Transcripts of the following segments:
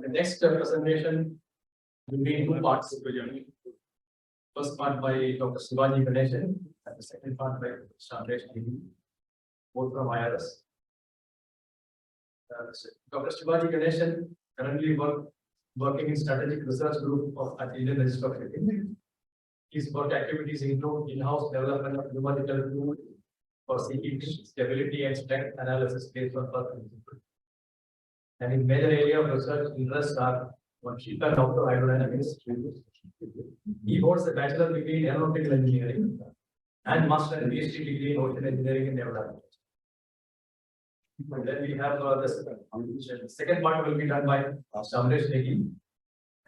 The next presentation will be in two parts. First part by Dr. Shivaji Ganesan and the second part by Amresh, both from IRS. Dr. Shivaji Ganesan currently working in strategic research group at Indian Register of India. His work activities include in-house development of numerical tools for seeking stability and strength analysis based on personal principles. And his major area of research interests are on ship and outdoor hydrodynamics. He holds a bachelor degree in aeronautical engineering and master and PhD degree in ocean engineering and naval. Then we have the second part will be done by Amresh Negi,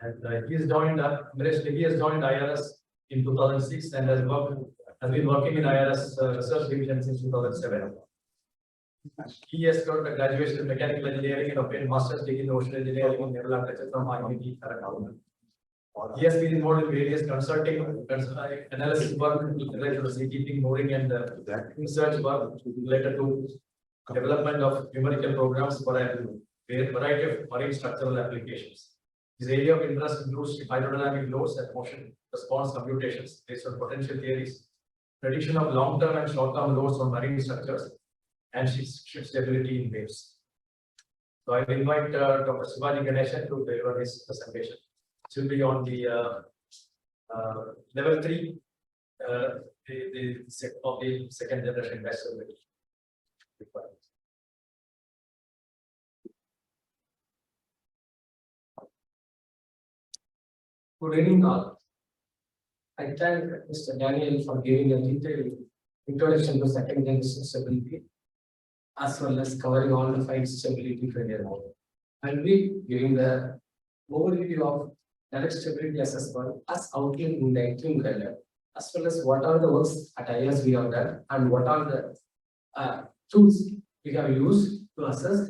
and he has joined. Amresh Negi has joined IRS in 2006 and has been working in IRS research division since 2007. He has got a graduation in mechanical engineering and obtained master's degree in ocean engineering and naval architecture from IIT Karakoram. He has been involved in various consulting analysis work related to seakeeping, mooring, and research work related to development of numerical programs for a variety of marine structural applications. His area of interest includes hydrodynamic loads and motion response computations based on potential theories, prediction of long-term and short-term loads on marine structures, and ship stability in waves. So I will invite Dr. Shivaji Ganesan to deliver his presentation. It will be on the level 3 of the second generation vessel. Good evening, all. I thank Mr. Daniel for giving a detailed introduction to second generation stability, as well as covering all the 5 stability failure modes. I'll be giving the overview of direct stability assessment as outlined in the interim guideline, as well as what are the works at IRS we have done and what are the tools we have used to assess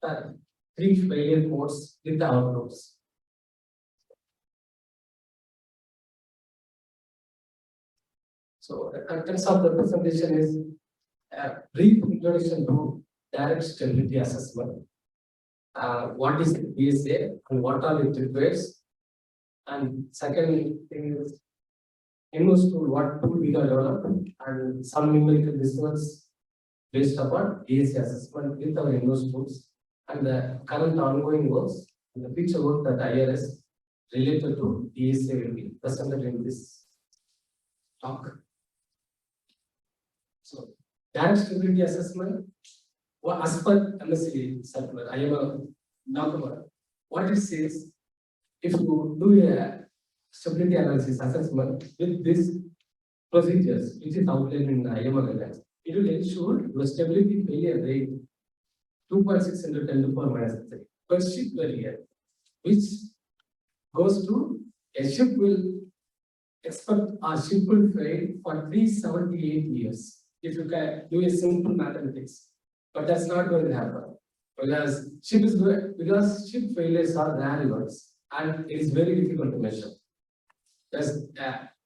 the 3 failure modes with the outputs. So the contents of the presentation is a brief introduction to direct stability assessment. What is the PSA and what are it requires? And second thing is in-house tool, what tool we have developed, and some numerical results based upon PSA assessment with our in-house tools, and the current ongoing works and the future work that IRS related to PSA will be presented in this talk. So, direct stability assessment, as per MSc circular, I am a document. What it says, if you do a stability analysis assessment with these procedures, which is outlined in the IMA guidelines, it will ensure the stability failure rate 2.6 into 10 to the power minus 3 per ship per year, which goes to a ship will expect a ship will fail for 378 years. If you can do a simple mathematics, but that's not going to happen because ship failures are rare events and it is very difficult to measure. Because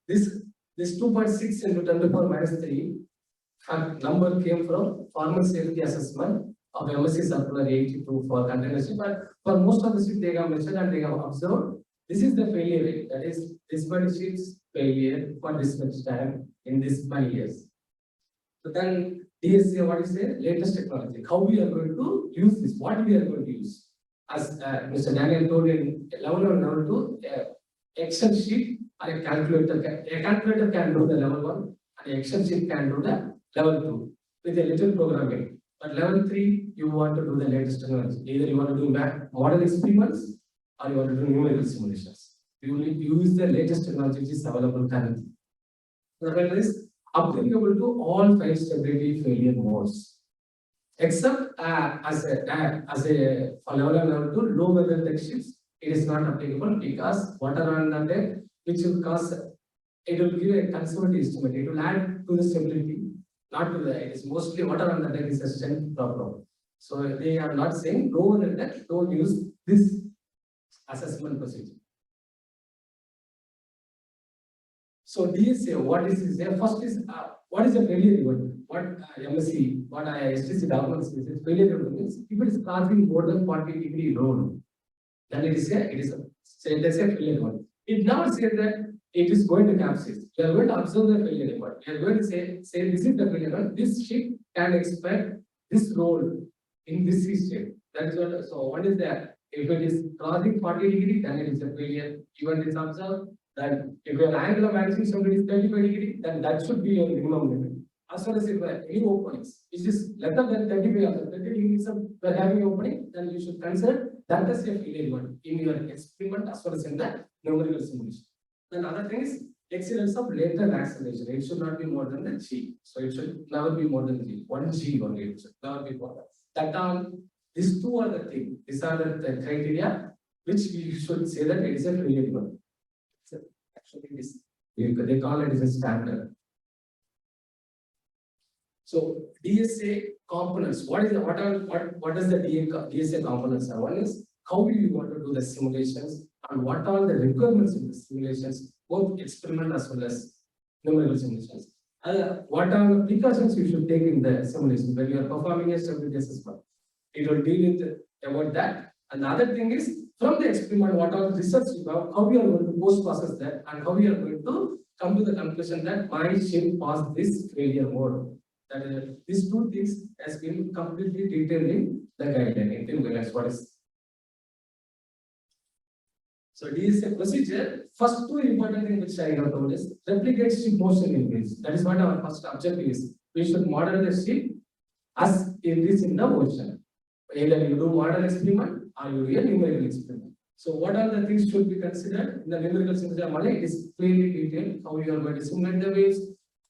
this 2.6 into 10 to the power minus 3 number came from formal safety assessment of MSc circular 82 for container ship, but for most of the ships they have measured and they have observed this is the failure rate, that is this many ships failure for this much time in this many years. So then DSA, what is the latest technology? How we are going to use this? What we are going to use? As Mr. Daniel told in level 1 and level 2, Excel sheet or a calculator. A calculator can do the level 1, and an Excel sheet can do the level 2 with a little programming. But level 3, you want to do the latest technology. Either you want to do model experiments or you want to do numerical simulations. You will use the latest technology which is available currently. The level is applicable to all 5 stability failure modes, except as a for level 1 and level 2 low weather deck ships, it is not applicable because water on the deck, which will cause, it will give a conservative estimate. It will add to the stability, not to the. It is mostly water on the deck is a strength problem. So they are not saying low weather deck don't use this assessment procedure. So DSA, what is this? First is what is a failure event? What MSc, what STC documents is failure event means if it is causing more than 40 degree load, then it is a say let's say failure mode. It never says that it is going to capsize. We are going to observe the failure mode. We are going to say this is the failure mode. This ship can expect this role in this sea state. That is what. So what is that? If it is crossing 40 degrees, then it is a failure. Even it is observed that if your angle of maximum stability is 35 degrees, then that should be your minimum limit. As far as if any openings, which is lesser than 35 30 degrees of having opening, then you should consider that as a failure mode in your experiment as far as in the numerical simulation. Then other thing is exceedance of latent acceleration. It should not be more than the g. So it should never be more than g. 1g only. It should never be more than that. These two are the things. These are the criteria which we should say that it is a failure mode. So actually, they call it as a standard. So DSA components. What does the DSA components are? One is how do you want to do the simulations and what are the requirements in the simulations, both experiment as well as numerical simulations. What are the precautions you should take in the simulation when you are performing a stability assessment? It will deal with about that. And the other thing is from the experiment, what are the results you have, how we are going to post-process that, and how we are going to come to the conclusion that my ship passed this failure mode. That is, these two things has been completely detailed in the guideline. What is so DSA procedure? First two important things which I have told is replicate ship motion increase. That is what our first objective is. We should model the ship as it is in the ocean. Either you do model experiment or you do a numerical experiment. So what are the things should be considered in the numerical simulation? It is clearly detailed how you are going to simulate the waves.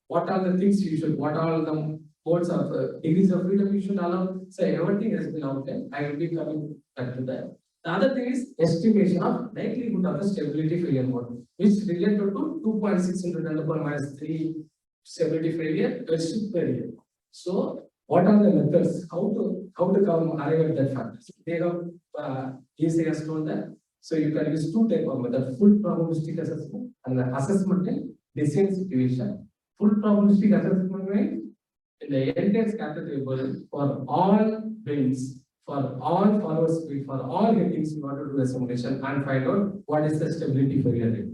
What are the things you should, what are the modes of degrees of freedom you should allow? So everything has been outlined. I will be coming back to that. The other thing is estimation of likelihood of the stability failure mode, which is related to 2.6 into 10 to the power minus 3 stability failure, ship failure. So what are the methods? How to come arrive at that factors? They have DSA has told that. So you can use two type of method: full probabilistic assessment and the assessment in design situation. Full probabilistic assessment means in the entire scatter table for all winds, for all forward speed, for all headings, you want to do the simulation and find out what is the stability failure rate.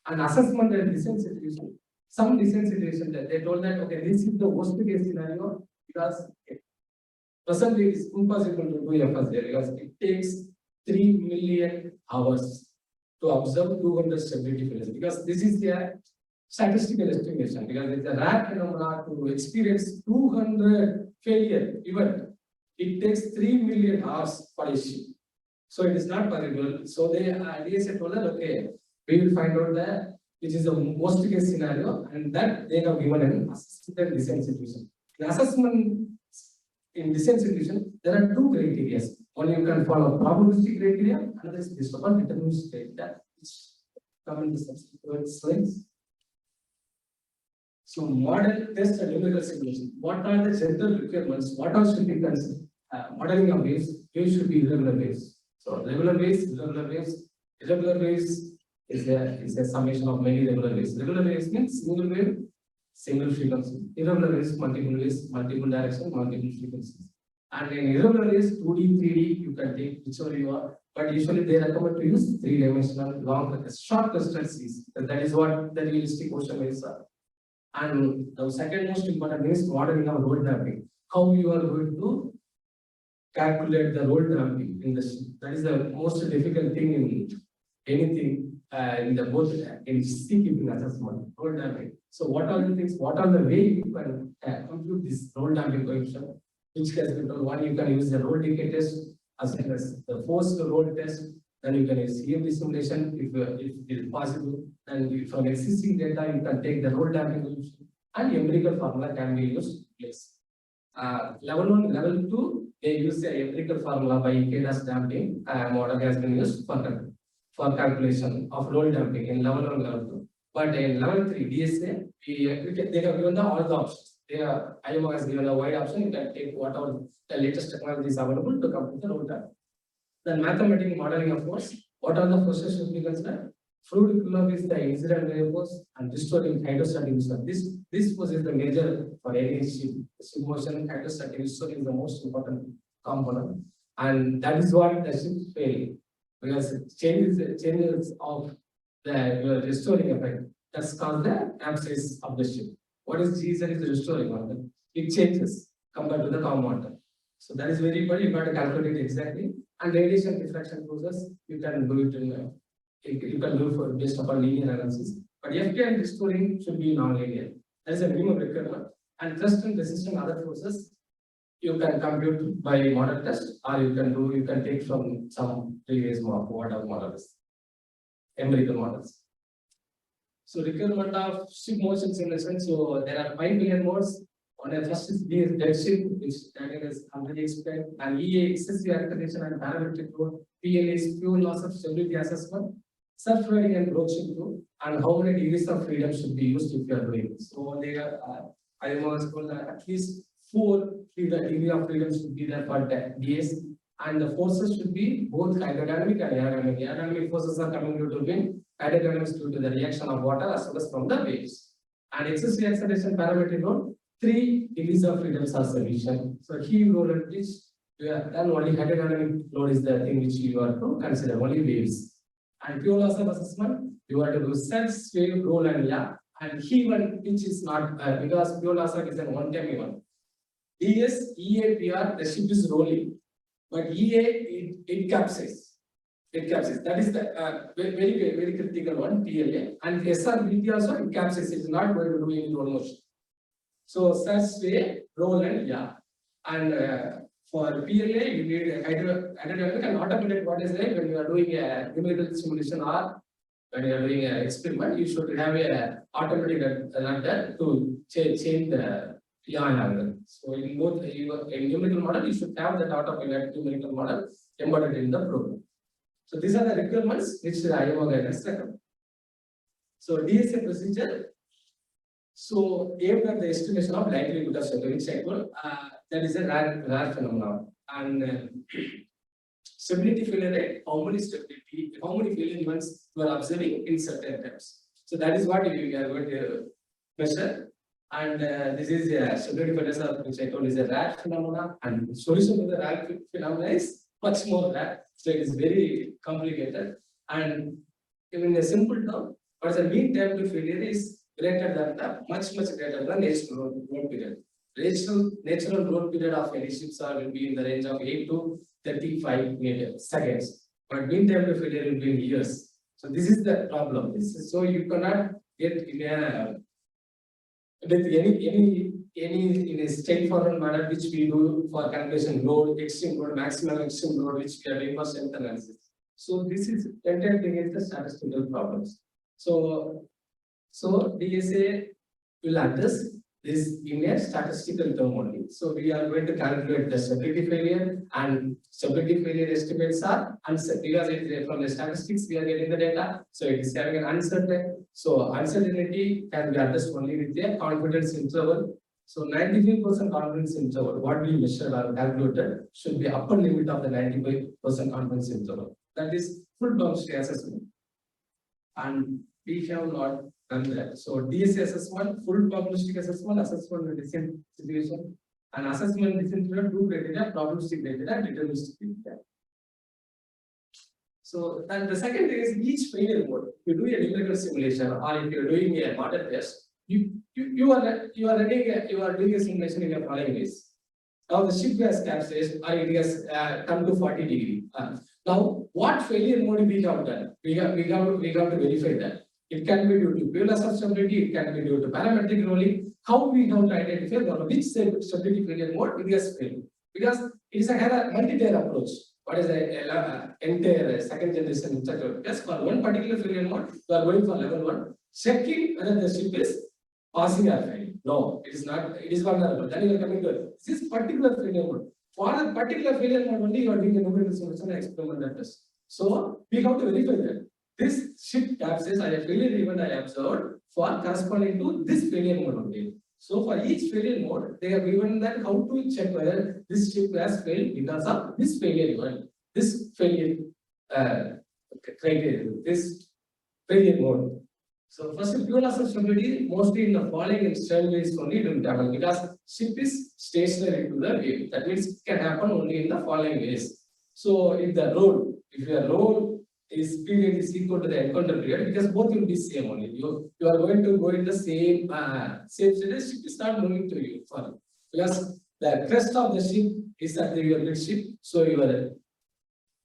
And assessment and design situation. Some design situation that they told that okay, this is the worst case scenario because presently it is impossible to do FS there because it takes 3 million hours to observe 200 stability failures because this is the statistical estimation because it's a rare phenomenon to experience 200 failure event. It takes 3 million hours for a ship. So it is not possible. So they DSA told us, okay, we will find out that which is the worst case scenario and that they have given an assessment design situation. In assessment in design situation, there are two criteria. One you can follow probabilistic criteria, another is based upon deterministic criteria. Come in the subsequent slides. So model, test and numerical simulation. What are the general requirements? What else should be considered? Modeling of waves should be irregular waves. So regular waves, irregular waves. Irregular waves is a summation of many regular waves. Regular waves means single wave, single frequency. Irregular waves, multiple direction, multiple frequencies. And in irregular waves, 2D, 3D, you can take whichever you are. But usually they recommend to use 3-dimensional long, short distances. That is what the realistic ocean waves are. And the second most important thing is modeling of roll damping. How you are going to calculate the roll damping in the ship. That is the most difficult thing in anything in the both in seakeeping assessment. Roll damping. So what are the things? What are the way you can compute this roll damping coefficient? Which has been told. One, you can use the roll decay test as well as the forced roll test. Then you can use EMD simulation if it is possible. And from existing data, you can take the roll damping coefficient and empirical formula can be used. Yes. Level 1, level 2, they use the empirical formula by K-dash damping model has been used for calculation of roll damping in level 1, level 2. But in level 3, DSA, they have given all the options. IMO has given a wide option. You can take whatever the latest technology is available to complete the roll damping. Then mathematical modeling of force. What are the forces should be considered? Fluid equilibrium is the incident wave force and restoring hydrostatic restoration. This force is the major for any ship. Ship motion, hydrostatic restoration is the most important component. And that is what the ship fail. because changes of the restoring effect that's caused the capsize of the ship. What is G is the restoring one? It changes compared to the calm water. So that is very important. You got to calculate it exactly. And radiation diffraction process, you can do it in you can do for based upon linear analysis. But FTN restoring should be non-linear. That is a minimum requirement. And thrust and resistance other forces you can compute by model test, or you can take from some previous models, empirical models. So requirement of ship motion simulation. So there are 5 million modes. On a first is dead ship, which Daniel has already explained, and EA excessive acceleration and parametric load. PL is fuel loss of stability assessment, surf riding and broaching through, and how many degrees of freedom should be used if you are doing it. So they are, I was told that at least 4 degree of freedom should be there for DS, and the forces should be both hydrodynamic and aerodynamic. Aerodynamic forces are coming due to wind, hydrodynamics due to the reaction of water as well as from the waves. And excessive acceleration parametric load, 3 degrees of freedom are sufficient. So heave, roll, and pitch, then only hydrodynamic load is the thing which you have to consider, only waves. And pure loss of assessment, you have to do sense, wave, roll, and yaw. And heave and pitch is not because pure loss is an one-time event. DS, EA, PR, the ship is rolling, but EA, it capsizes. It capsizes. That is the very critical one, PLA. And SRBT also, it capsizes. It is not going to do any roll motion. So, such way, roll and yaw. And for PLA, you need hydrodynamic and automated. What is that? When you are doing a numerical simulation or when you are doing an experiment, you should have a automatic adapter to change the yaw angle. So in both in numerical model, you should have that automated numerical model embedded in the program. So these are the requirements which the IMO guidance recommend. So DSA procedure. So aimed at the estimation of likelihood of stability cycle, that is a rare phenomenon. And stability failure rate, how many failure events you are observing in certain times. So that is what we are going to measure. And this is a stability failure, which I told is a rare phenomenon. And the solution to the rare phenomena is much more rare. So it is very complicated. And in a simple term, what is the mean time to failure is greater than the much greater than natural growth period. Natural growth period of any ships will be in the range of 8 to 35 seconds, but mean time to failure will be in years. So this is the problem. So you cannot get in a with any in a straightforward manner which we do for calculation load, extreme load, maximum extreme load, which we are doing for strength analysis. So this is entire thing is the statistical problems. So DSA will address this in a statistical term only. So we are going to calculate the stability failure, and stability failure estimates are uncertain because from the statistics we are getting the data. So it is having an uncertain. So uncertainty can be addressed only with a confidence interval. So 95% confidence interval, what we measured or calculated should be upper limit of the 95% confidence interval. That is full boundary assessment. And we have not done that. So DSA assessment, full probabilistic assessment, assessment in different situation, and assessment different two criteria, probabilistic criteria, deterministic criteria. So and the second thing is each failure mode. If you do a numerical simulation or if you are doing a model test, you are doing a simulation in a following ways. Now the ship has capsized or it has come to 40 degree. Now what failure mode we have done? We have to verify that. It can be due to pure loss of stability, it can be due to parametric rolling. How we have to identify which stability failure mode it has failed? Because it is a multi-tier approach. What is the entire second generation instructor? Yes, for one particular failure mode, you are going for level 1, checking whether the ship is passing or failing. No, it is not, it is vulnerable. Then you are coming to this particular failure mode. For a particular failure mode only, you are doing a numerical solution and experimental test. So we have to verify that this ship capsized as a failure event I observed for corresponding to this failure mode only. So for each failure mode, they have given that how to check whether this ship has failed because of this failure event, this failure criteria, this failure mode. So first, pure loss of stability mostly in the falling and stern waves only it will happen because ship is stationary to the wave. That means it can happen only in the falling waves. So if the road if your roll is period is equal to the encounter period, because both will be same only. You are going to go in the same same state. It's not moving to you for because the crest of the ship is at your midship, so your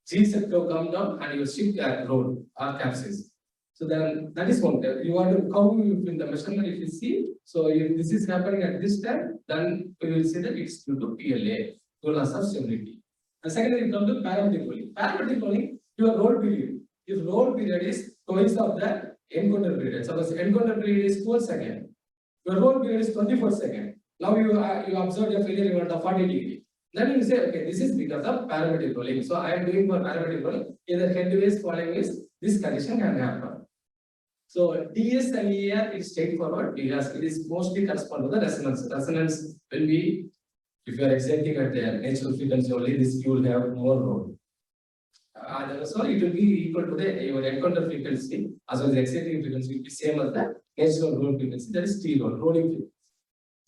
G sector come down and your ship roll or capsize. So then that is one. You want to come in the measurement if you see. So if this is happening at this time, then we will see that it's due to PLA, to loss of stability. And secondly, we come to parametric rolling. Parametric rolling, your roll period. If roll period is twice of the encounter period. Suppose encounter period is 12 seconds. Your roll period is 24 seconds. Now you observe your failure event of 40 degree. Then you say, okay, this is because of parametric rolling. So I am doing for parametric rolling. Either headways, falling ways, this condition can happen. So DS and ER is straightforward because it is mostly correspond to the resonance. Resonance will be, if you are exciting at the natural frequency only, this you will have more roll. So it will be equal to the your encounter frequency as well as exciting frequency will be same as the natural roll frequency, that is T roll, rolling frequency.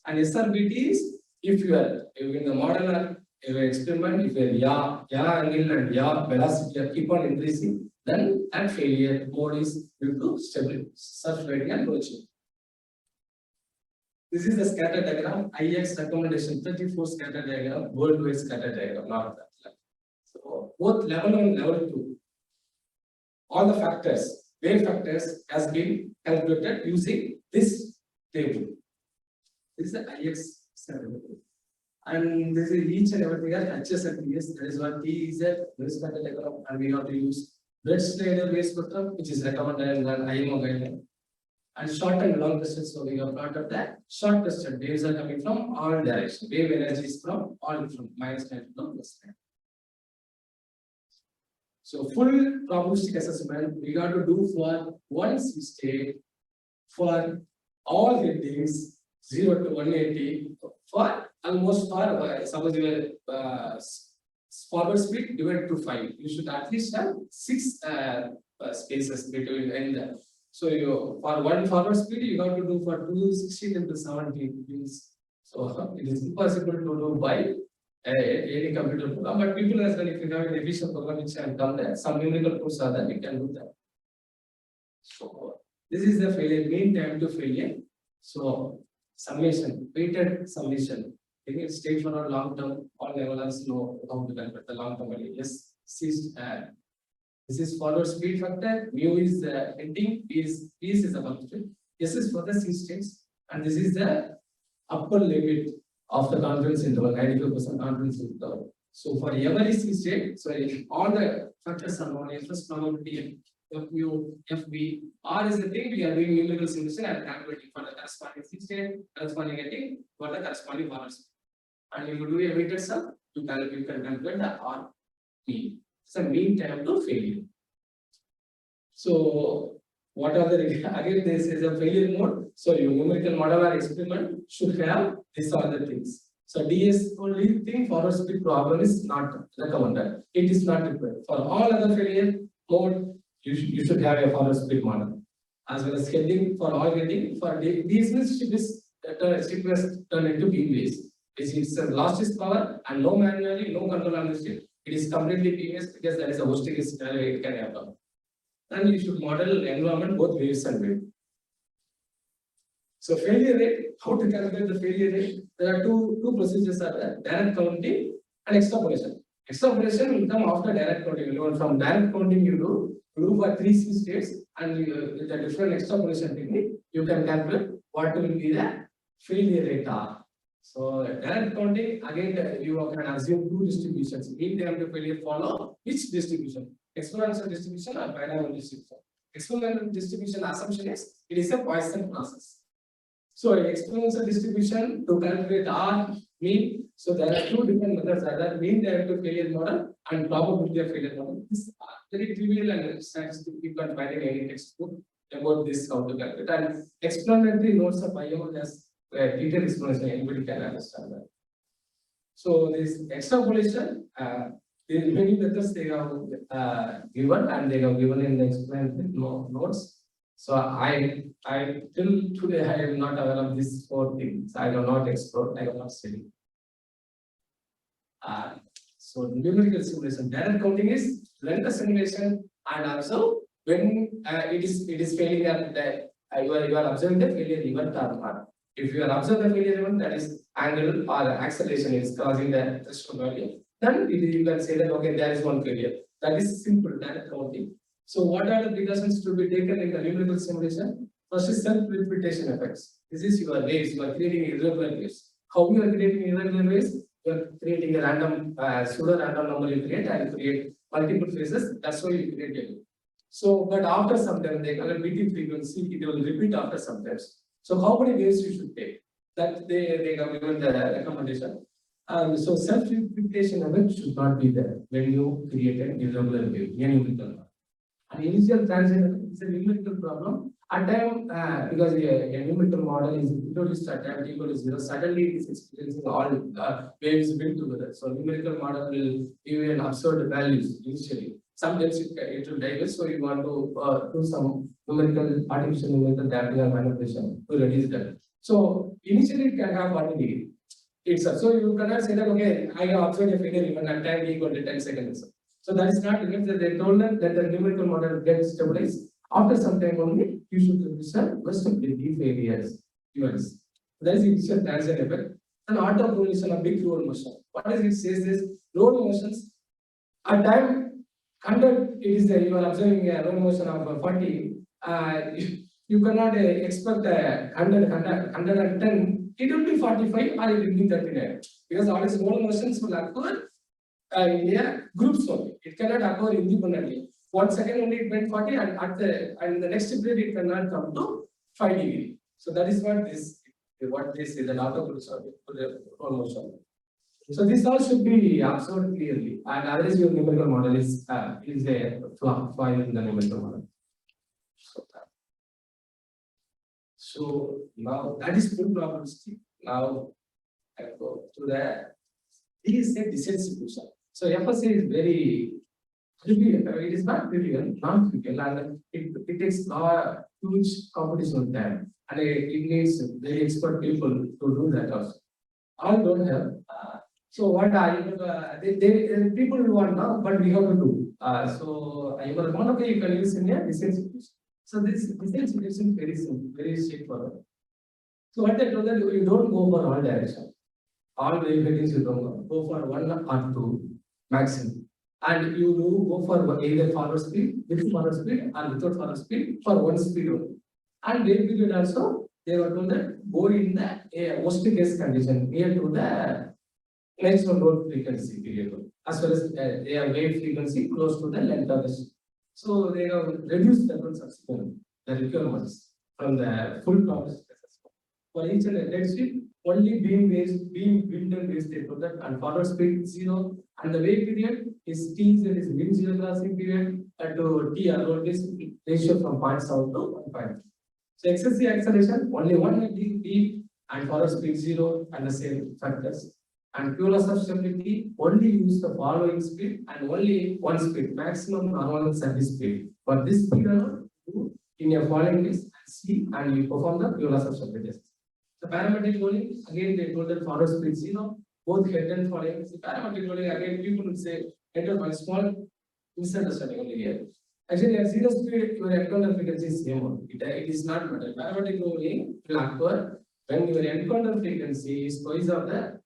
And SRBT is if you are in the model or your experiment, if your yaw angle and yaw velocity keep on increasing, then that failure mode is due to stability, surfing and rotation. This is the scatter diagram, IX recommendation 34 scatter diagram, worldwide scatter diagram, not that. So both level 1 and level 2, all the factors, wave factors has been calculated using this table. This is the IX scatter diagram. And this is each and everything as HS and TS, that is what T is a wave scatter diagram, and we have to use red slider wave spectrum, which is recommended in an IMO guideline. And short and long distance, so we have plotted that short distance waves are coming from all directions. Wave energy is from all different -9 to +9. So full probabilistic assessment we got to do for one state for all headings 0 to 180 for almost for suppose you forward speed divided to 5. You should at least have 6 spaces between and the. So you for one forward speed you have to do for 260 into 70 means. So it is impossible to do by any computer program, but people as well if you have an efficient program which can come there, some numerical tools are there, you can do that. So this is the failure mean time to failure. So summation, weighted summation. Taking it straight for a long term, all levelers know how to calculate the long term value. Yes, this is forward speed factor, mu is the ending, P is the function. This is for the C states, and this is the upper limit of the confidence interval, 95% confidence interval. So for every C state, so if all the factors are known, first probability, FU, FB, R is the thing we are doing numerical simulation and calculating for the corresponding C state, corresponding ending for the corresponding forward speed. And if you do a weighted sum, you can calculate the R mean. It's a mean time to failure. So what are the again this is a failure mode. So your numerical model or experiment should have these other things. So DS only thing forward speed problem is not recommended. It is not required. For all other failure mode, you should have a forward speed model. As well as heading for all heading for these means ship is turned into PVS. It's lost its power and no manually, no control on the ship. It is completely PVS because that is the worst case scenario it can happen. And you should model environment both waves and wave. So failure rate, how to calculate the failure rate? There are two procedures are there, direct counting and extrapolation. Extrapolation will come after direct counting. From direct counting you do for 3 C states and with a different extrapolation technique, you can calculate what will be the failure rate R. So direct counting, again you can assume 2 distributions. Mean time to failure follow which distribution? Exponential distribution or binomial distribution. Exponential distribution assumption is it is a Poisson process. So exponential distribution to calculate R mean. So there are 2 different methods: either mean time to failure model and probability of failure model. This is very trivial and statistical. You can find in any textbook about this how to calculate. And explanatory notes of IO has detailed explanation. Anybody can understand that. So this extrapolation. The many methods they have given and they have given in the explained notes. So I till today I am not aware of these 4 things. I have not explored. I have not studied. So numerical simulation, direct counting is run the simulation, and also when it is failing at the you are observing the failure event or not. If you are observing the failure event, that is angle or acceleration is causing the threshold value, then you can say that okay, there is one failure. That is simple, that counting. So what are the precautions to be taken in the numerical simulation? First is self-repetition effects. This is your waves. You are creating irregular waves. How you are creating irregular waves? You are creating a random pseudo-random number you create and create multiple phases. That's why you create it. So, but after some time, they call it beating frequency. It will repeat after some times. So, how many waves you should take? That they have given the recommendation. So, self-repetition effect should not be there when you create an irregular wave, a numerical one. An initial transient is a numerical problem. At time, because a numerical model is introduced at time equal to 0, suddenly it is experiencing all waves built together. So, numerical model will give you an absurd values initially. Sometimes it will diverge, so you want to do some artificial numerical damping or manipulation to reduce that. So, initially it can have 1 degree. So you cannot say that, okay, I have observed a failure even at time equal to 10 seconds. So that is not enough. They told them that the numerical model gets stabilized. After some time only, you should register stability failures. Events. That is initial transient effect. And auto correlation of big roll motion. What does it say is roll motions at time 100, it is you are observing a roll motion of 40. You cannot expect 110. It will be 45 or it will be 39 because all these roll motions will occur in a groups only. It cannot occur independently. 1 second only it went 40 and in the next period it cannot come to 5 degree. So that is what this is an auto roll motion. So this all should be observed clearly, and otherwise your numerical model is a flaw in the numerical model. So now that is full probabilistic. Now I go to the desensitization. So FSA is very trivial. It is not trivial, non-trivial, and it takes huge competition time, and it needs very expert people to do that also. All don't have. So what people want now, but we have to do. So I will one okay, you can use in a desensitization. So this desensitization is very simple, very straightforward. So what I told that you don't go for all direction. All wavelengths you don't go for 1 or 2 maximum. And you do go for either forward speed, with forward speed, or without forward speed, for 1 speed only. And wave period also, they were told that go in the worst case condition near to the maximum load frequency period, as well as their wave frequency close to the length of the. So they have reduced the subsequent the requirements from the full probabilistic assessment. For each and every speed, only beam wind and waves they put that, and forward speed 0, and the wave period is T, that is wind 0 crossing period, to T or this ratio from 0.7 to 1.5. So excessive acceleration only 1 D and forward speed 0 and the same factors. And pure loss of stability only use the following speed and only 1 speed, maximum normal service speed. But this speed alone do in your following list and see, and you perform the pure loss of stability. The parametric rolling, again they told that forward speed 0, both head and following. The parametric rolling, again people would say head and small misunderstanding only here. Actually, at 0 speed, your encounter frequency is same one. It is not matter. Parametric rolling will occur when your encounter frequency is twice of the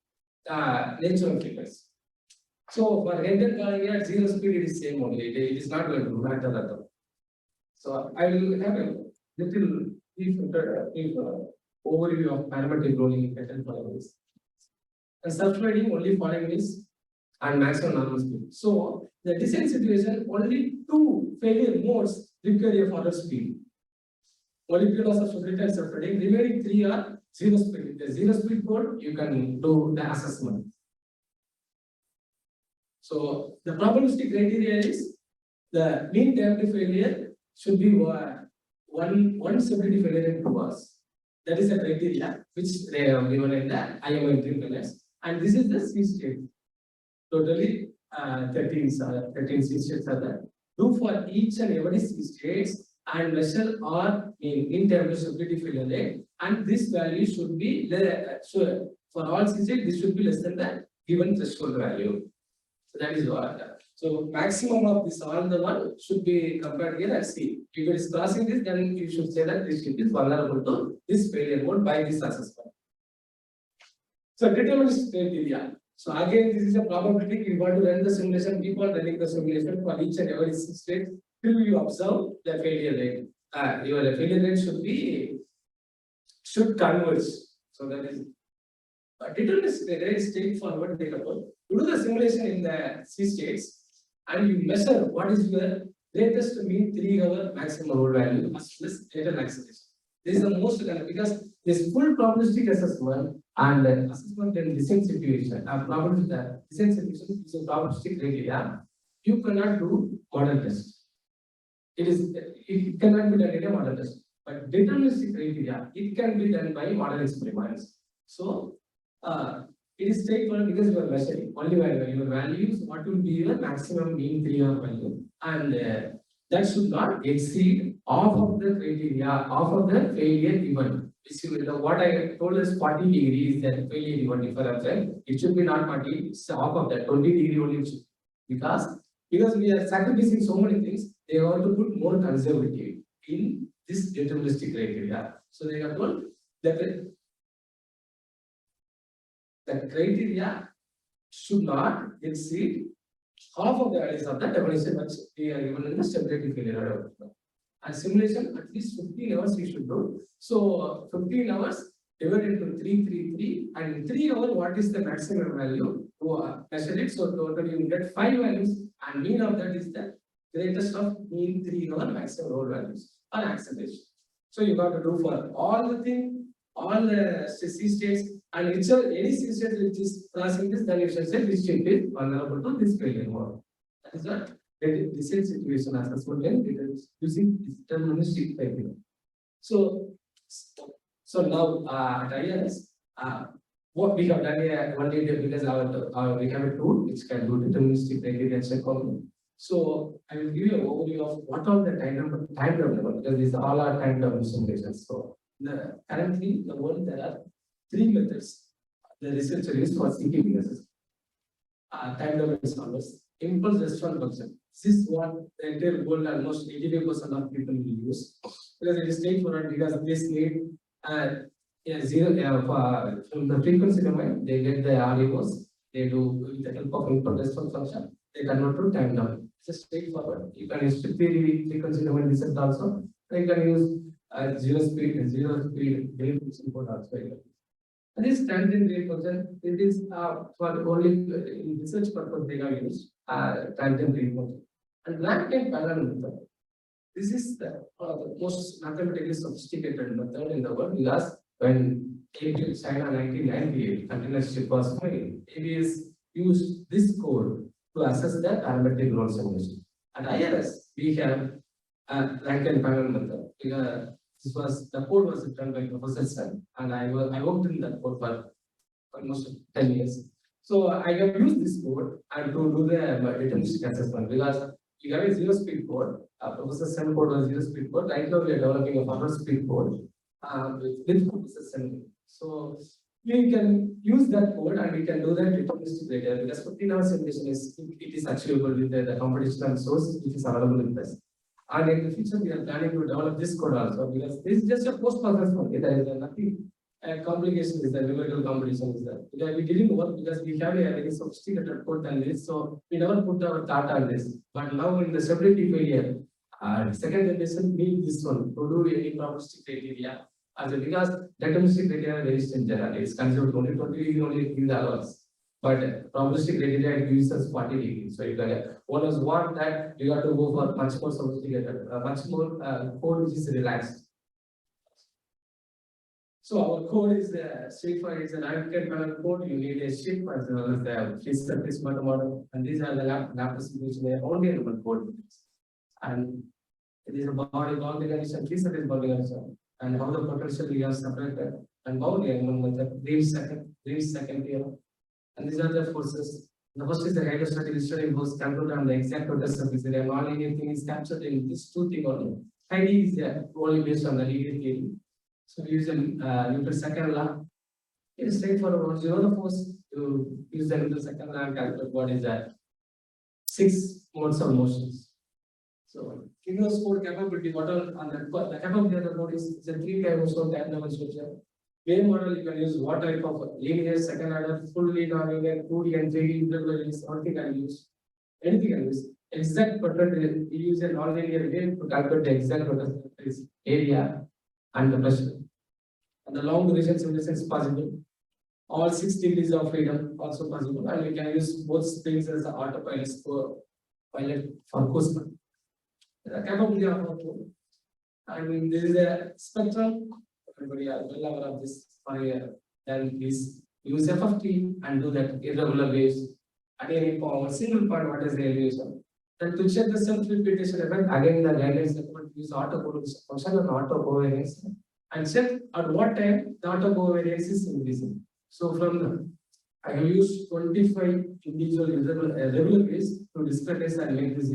natural frequency. So for head and following at 0 speed, it is same only. It is not going to matter at all. So I will have a little brief overview of parametric rolling head and following is. And subtracting only following is and maximum normal speed. So the desensitization only 2 failure modes require a forward speed. Only pure loss of stability and subtracting. Remaining 3 are 0 speed. The 0 speed code you can do the assessment. So the probabilistic criteria is the mean time to failure should be one stability failure in 2 hours. That is the criteria which they have given in the IMI minutes. And this is the C state. Totally 13 C states are there. Do for each and every C states and measure or in terms of stability failure rate. And this value should be for all C states, this should be less than the given threshold value. So that is what. So maximum of this all the one should be compared here as C. If it is crossing this, then you should say that this ship is vulnerable to this failure mode by this assessment. So deterministic criteria. So again, this is a probability. You want to run the simulation, keep on running the simulation for each and every state till you observe the failure rate. Your failure rate should converge. So that is deterministic criteria is straightforward. You do the simulation in the C states and you measure what is your latest mean 3-hour maximum load value as well as later acceleration. This is the most because this full probabilistic assessment and assessment in design situation, probabilistic design situation is a probabilistic criteria. You cannot do model test. It cannot be done in a model test. But deterministic criteria, it can be done by model experiments. So it is straightforward because you are measuring only your values, what will be your maximum mean 3-hour value, and that should not exceed half of the criteria, half of the failure event. What I told is 40 degrees that failure event. If I observe, it should be not 40, it's half of that, 20 degree only. Because we are sacrificing so many things, they want to put more conservative in this deterministic criteria. So they are told that the criteria should not exceed half of the values of the definition which we are given in the stability failure. And simulation, at least 15 hours we should do. So 15 hours divided into 333, and in 3 hours, what is the maximum value to measure it? So totally you get 5 values, and mean of that is the greatest of mean 3-hour maximum load values or acceleration. So you got to do for all the thing, all the C states, and any C state which is crossing this, then you should say this state is vulnerable to this failure mode. That is what design situation assessment and using deterministic criteria. So now at IRS, what we have done one day because we have a tool which can do deterministic criteria check on. So I will give you an overview of what are the time level because these all are time level simulations. So currently the world there are 3 methods the researcher used for CTPS. Time level is always impulse response function. This is what the entire world almost 85% of people will use because it is straightforward because this need from the frequency domain they get the REOs, they do with the help of impulse response function, they convert to time domain. It's straightforward. You can use frequency domain reset also. You can use zero speed gate input also. And this tangent gate function, it is for only in research purpose they have used tangent gate function. And blank and parallel method. This is the most mathematically sophisticated method in the world because when China 1998 continuous chip was made, ABS used this code to assess the parametric load simulation. At IRS, we have blank and parallel method. The code was written by Professor Sen, and I worked in that code for almost 10 years. So I have used this code and to do the deterministic assessment because you have a 0-speed code. Professor Sen code was 0-speed code. Right now we are developing a forward speed code with Professor Sen. So we can use that code and we can do that deterministic criteria because 15-hour simulation is achievable with the computational source which is available in this. And in the future, we are planning to develop this code also because this is just a post-process code. There is nothing complication is there, numerical computation is there. Because we didn't work because we have a very sophisticated code than this, so we never put our thought on this. But now in the stability failure, second generation need this one to do any probabilistic criteria. Because deterministic criteria are very stringent, it's considered only 20 degrees only gives allowance. But probabilistic criteria gives us 40 degrees. So if one is want that, you have to go for much more sophisticated, much more code which is relaxed. So our code is straightforward. It's an anchored panel code. You need a ship as well as the free surface model, and these are the Laplace simulation. They are only element code, and it is a body boundary condition, free surface boundary condition, and how the potential we have separated, and boundary element method, Girish second here. And these are the forces. The first is the hydrostatic history force calculated on the exact total surface area. All linear thing is captured in this 2 things only. Heidi is only based on the linear theory. So we use the Newton's second law. It is straightforward. Once you know the force, you use the Newton's second law and calculate what is that. 6 modes of motions. So Kinro's code capability, what are on the capability of the code is a 3 dimensional time level structure. Way model you can use what type of linear, second order, fully nonlinear, 2D and 3D intervals, anything can use. Anything can use. Exact pattern, we use a nonlinear way to calculate the exact pattern area and the pressure. And the long duration simulation is possible. All 6 degrees of freedom also possible, and we can use both springs as the autopilot for pilot for Kusma. The capability of our tool. And this is a spectrum. Everybody are well aware of this for then please use FFT and do that irregular waves at any point, single point, what is the elevation. Then to check the self-repetition effect, again the guidelines recommend use auto correlation function and auto covariance and check at what time the auto covariance is increasing. So from the I have used 25 individual regular waves to discretize and make this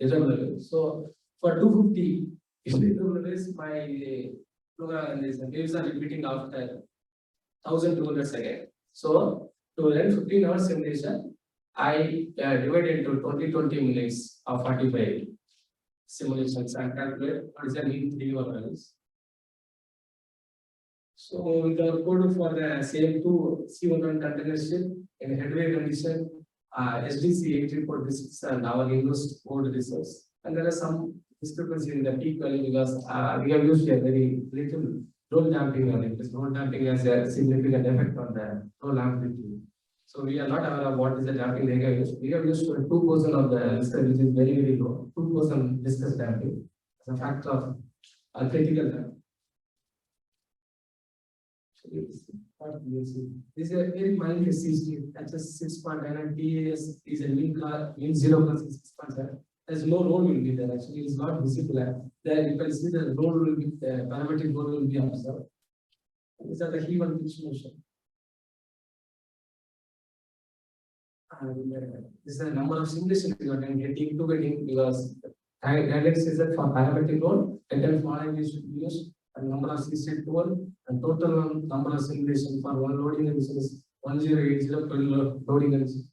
irregular wave. So for 250 irregular waves, my program is waves are repeating after 1200 seconds. So to run 15 hours simulation, I divide into 20 minutes of 45 simulations and calculate what is the mean 3 values. So with the code for the same two C1 container ship in headway condition, SDC 834 and our inverse code results. And there are some discrepancy in the peak value because we have used a very little roll damping on it. This roll damping has a significant effect on the roll amplitude. So we are not aware of what is the damping they have used. We have used 2% of the viscous, which is very, very low. 2% viscous damping as a factor of critical damping. This is a very mild CC. That's a 6.9 and TAS is a mean 0 plus 6.7. There's no roll will be there. Actually, it's not visible. There you can see the roll will be the parametric roll will be observed. These are the heave and pitch motion. And this is the number of simulations you are getting because guidance is that for parametric roll, and then following is used. And number of C-state 12 and total number of simulation for one loading condition is 1080 per loading condition.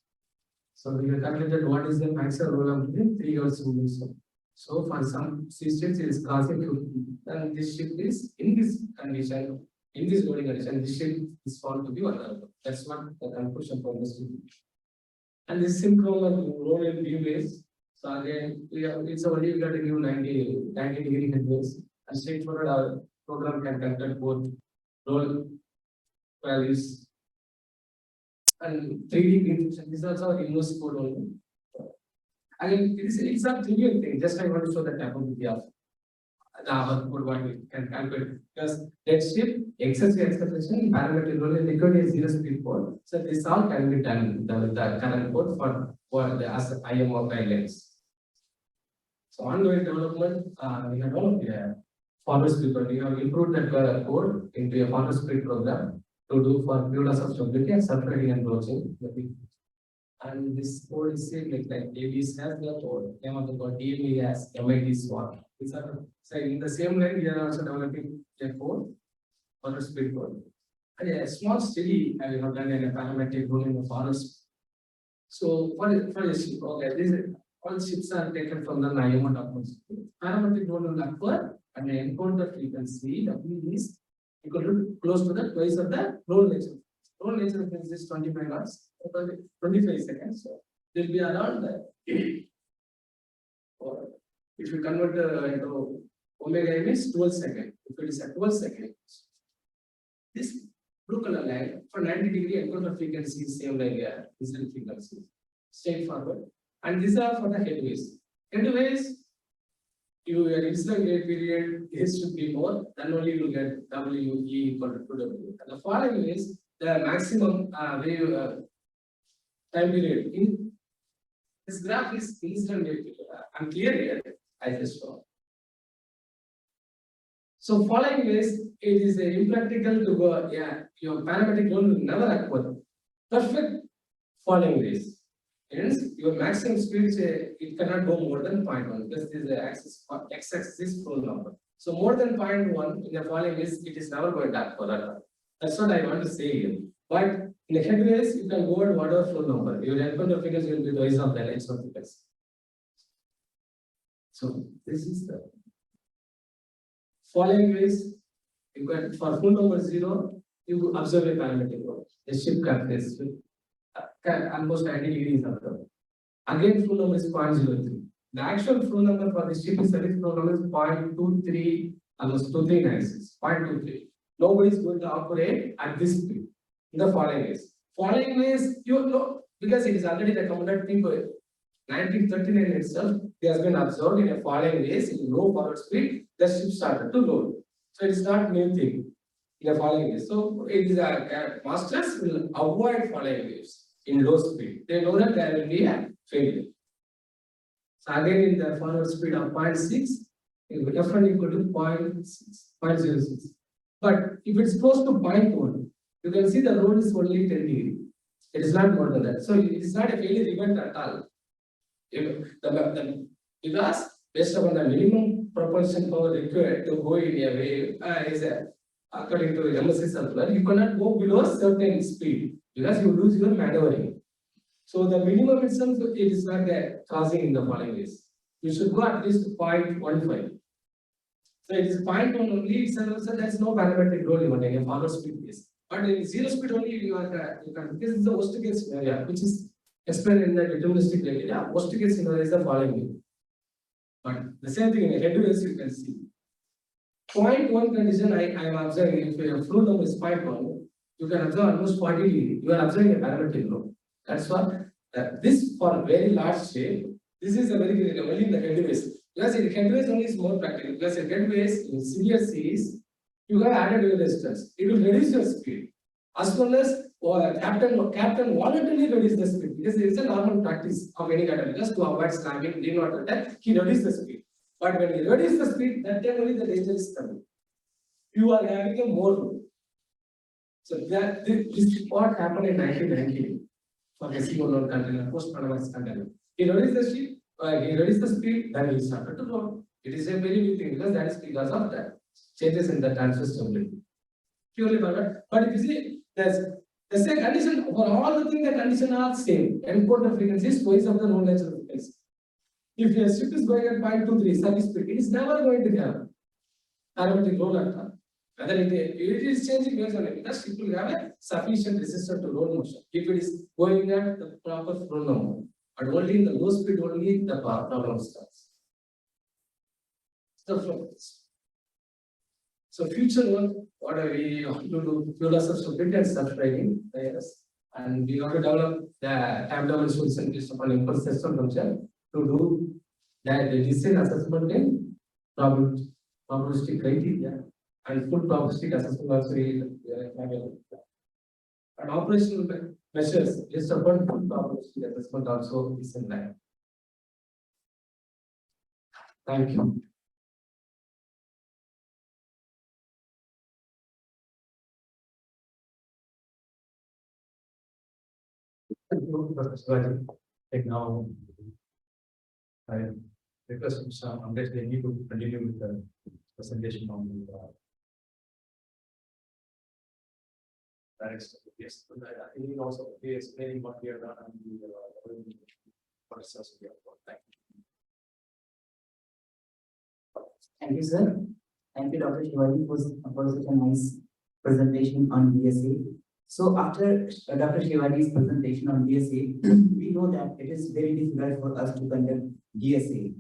So we have calculated what is the maximum roll amplitude 3 hours simulation. So for some C-states it is causing 50. And this ship is in this condition, in this loading condition, this ship is found to be 1 hour. That's what the conclusion from this. And this synchronous roll in beam waves. So again, it's only we got to give 90 degree headways. And straightforward our program can calculate both roll values and 3D prediction. This is also our inverse code only. Again, it's a trivial thing. Just I want to show the capability of our code what we can calculate. Because dead ship, excessive acceleration, parametric roll in liquid is 0 speed code. So this all can be done with the current code for the as IMO guidelines. So ongoing development, we have developed forward speed program. We have improved that code into a forward speed program to do for builders of stability and separating and broaching. And this code is same like ABS has the code, name of the code DME has MIT SWAT. These are so in the same line we are also developing a code forward speed code. And a small study I have done in a parametric rule in the forest. So for a ship, okay, this is all ships are taken from the IMO documents. Parametric rule will occur and the encounter frequency W is equal to close to the twice of the roll nature. Roll nature frequency is 25 knots, 25 seconds. So there will be around or if you convert into omega m is 12 seconds. If it is at 12 seconds, this blue color line for 90 degree encounter frequency is same like incident frequency, straightforward. And these are for the headways. Headways, your incident wave period is should be more, then only you will get W E equal to W. And the following is the maximum wave time period. In this graph is incident wave period. I'm clear here. I just saw. So following is it is impractical to go. Yeah, your parametric rule will never occur. Perfect following ways. Hence, your maximum speed is it cannot go more than 0.1 because this is the x-axis is full number. So more than 0.1 in the following is it is never going to occur. That's what I want to say here. But In the headways, you can go at whatever flow number. Your encounter figures will be twice of the lines of figures. So this is the following ways. You can for flow number 0, you observe a parametric flow. The ship calculates almost 90 degrees observed. Again, flow number is 0.03. The actual flow number for the ship is service flow number is 0.23, almost 239, 0.23. Nobody is going to operate at this speed in the following ways. Following ways, you know, because it is already recommended people. 1939 itself, it has been observed in a following ways in low forward speed, the ship started to load. So it's not new thing in a following ways. So it is masters will avoid following waves in low speed. They know that there will be a failure. So again, in the forward speed of 0.6, F1 equal to 0.06. But if it's close to 0.1, you can see the road is only 10 degrees. It is not more than that. So it is not a failure event at all. Because based upon the minimum propulsion power required to go in a wave is according to MSC circular, you cannot go below a certain speed because you lose your maneuvering. So the minimum itself, it is not causing in the following ways. You should go at least 0.15. So it is 0.1 only itself, so there is no parametric role even in a forward speed case. But in 0 speed only, you can, this is the worst case scenario, which is explained in the deterministic criteria. Worst case scenario is the following way. But the same thing in the headways, you can see. 0.1 condition, I am observing, if your flow number is 0.1, you can observe almost 40 degrees. You are observing a parametric role. That's what this for very large shape, this is a very good only in the headways. Plus in headways only is more practical. Plus in headways in severe seas, you have added your resistance. It will reduce your speed. As well as captain voluntarily reduce the speed because it is a normal practice of any captain just to avoid slamming, did not attack, he reduces the speed. But when he reduces the speed, that time only the danger is coming. You are having a more room. So that this is what happened in 1990 for the single container, post-Panamax container. He reduced the speed, he reduced the speed, then he started to roll. It is a very new thing because that is because of that changes in the transfer stability. Purely for that. But if you see, there's a condition for all the things, the condition are same. Encoder frequency is twice of the known natural frequency. If your ship is going at 0.23 service speed, it is never going to have parametric roll at all. Whether it is changing based on it, because it will have a sufficient resistance to roll motion. If it is going at the proper flow number, but only in the low speed only the problem starts. So future work, what are we to do? Fuel stability and self-driving, yes. And we want to develop the time domain solution based upon impulse system function to do that the design assessment in probabilistic criteria and full probabilistic assessment also and operational measures based upon full probabilistic assessment also is in line. Thank you. Thank you, Professor Shivaji. Like now, I request Mr. Amresh Negi to continue with the presentation on the direct study. Yes, I think also be explaining what we have done and the process we have done. Thank you, sir. Thank you, Dr. Shivaji, for such a nice presentation on DSA. So after Dr. Shivaji's presentation on DSA, we know that it is very difficult for us to conduct DSA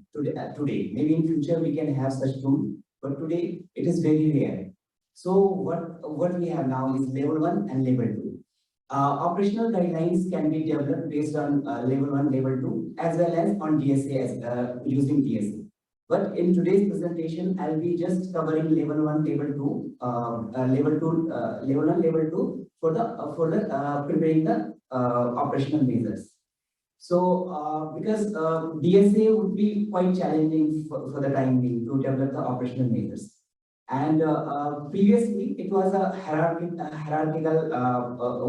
today. Maybe in future we can have such tool, but today it is very rare. So what we have now is level 1 and level 2. Operational guidelines can be developed based on level 1, level 2, as well as on DSA as using DSA. But in today's presentation, I'll be just covering level 1, level 2, level 1, level 2 for the preparing the operational measures. So because DSA would be quite challenging for the time being to develop the operational measures. And previously it was a hierarchical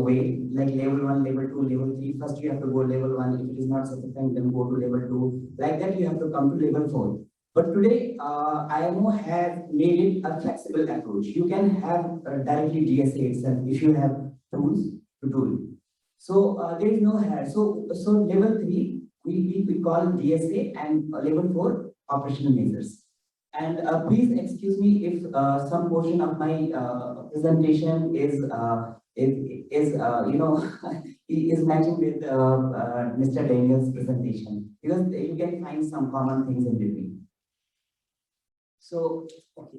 way, like level 1, level 2, level 3. First you have to go level 1. If it is not sufficient, then go to level 2. Like that you have to come to level 4. But today, IMO has made it a flexible approach. You can have directly DSA itself if you have tools. to do it. So there is no hair. So level 3 we call DSA, and level 4 operational measures. And please excuse me if some portion of my presentation is is matching with Mr. Daniel's presentation, because you can find some common things in between. So, okay.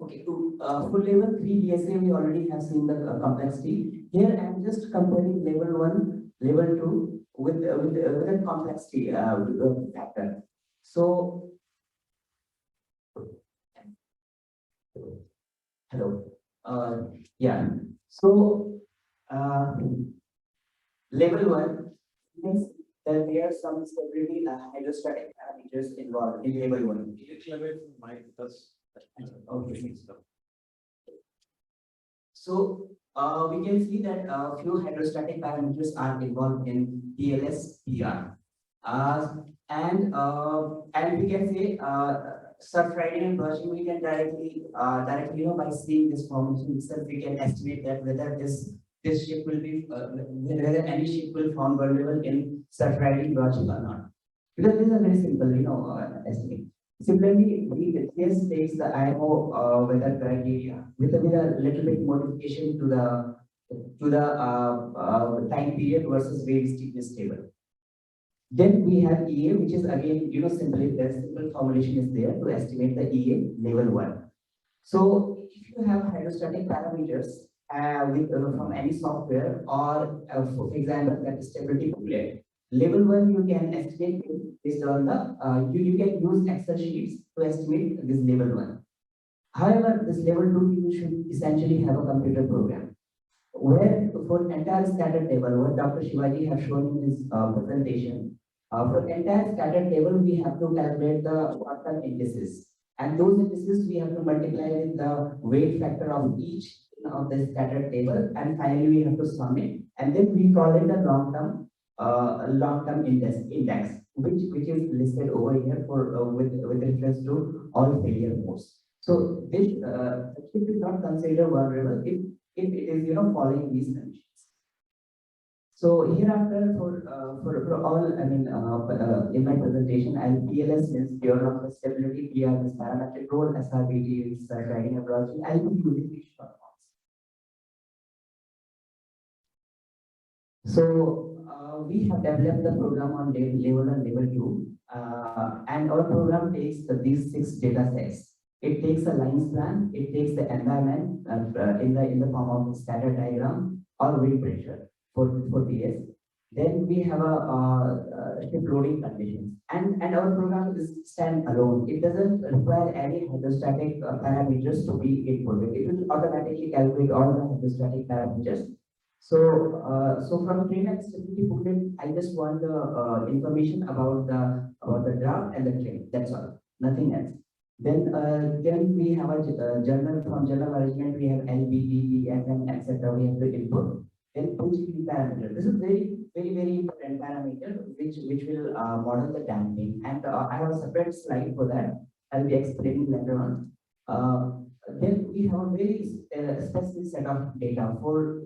Okay, for level 3 DSA, we already have seen the complexity. Here I'm just comparing level 1, level 2 with a complexity factor. So, hello. Yeah. So, level 1 means that there are some stability hydrostatic parameters involved in level 1. Okay. So we can see that a few hydrostatic parameters are involved in PLS, PR. And we can say subtracting and brushing, we can directly by seeing this formation itself, we can estimate that whether this shape will be whether any shape will form vulnerable in subtracting brushing or not. Because this is a very simple estimate. Similarly, we yes takes the IMO weather criteria with a little bit modification to the time period versus wave steepness table. Then we have EA, which is again simply the simple formulation is there to estimate the EA level 1. So if you have hydrostatic parameters from any software, or for example that stability booklet, level 1 you can estimate based on the you can use Excel sheets to estimate this level 1. However, this level 2 you should essentially have a computer program where for entire scattered table, what Dr. Shivaji has shown in his presentation, for entire scattered table we have to calculate the quantum indices, and those indices we have to multiply with the weight factor of each of the scattered table, and finally we have to sum it, and then we call it the long-term index, which is listed over here for with reference to all failure modes. So this chip is not considered vulnerable if it is following these conditions. So hereafter for all, I mean in my presentation, I'll PLS means pure of stability, PR is parametric role, SRBT is writing approach. I'll be using these short forms. So we have developed the program on level 1, level 2, and our program takes these 6 data sets. It takes a lines plan, it takes the environment in the form of scatter diagram or wind pressure for DS. Then we have a ship loading conditions, and our program is stand alone. It doesn't require any hydrostatic parameters to be inputted. It will automatically calculate all the hydrostatic parameters. So from train stability booklet, I just want the information about the draft and the train. That's all, nothing else. Then we have a journal from journal management. We have LBD, FM, etc. We have to input. Then PGP parameter. This is very important parameter which will model the damping. And I have a separate slide for that. I'll be explaining later on. Then we have a very specific set of data for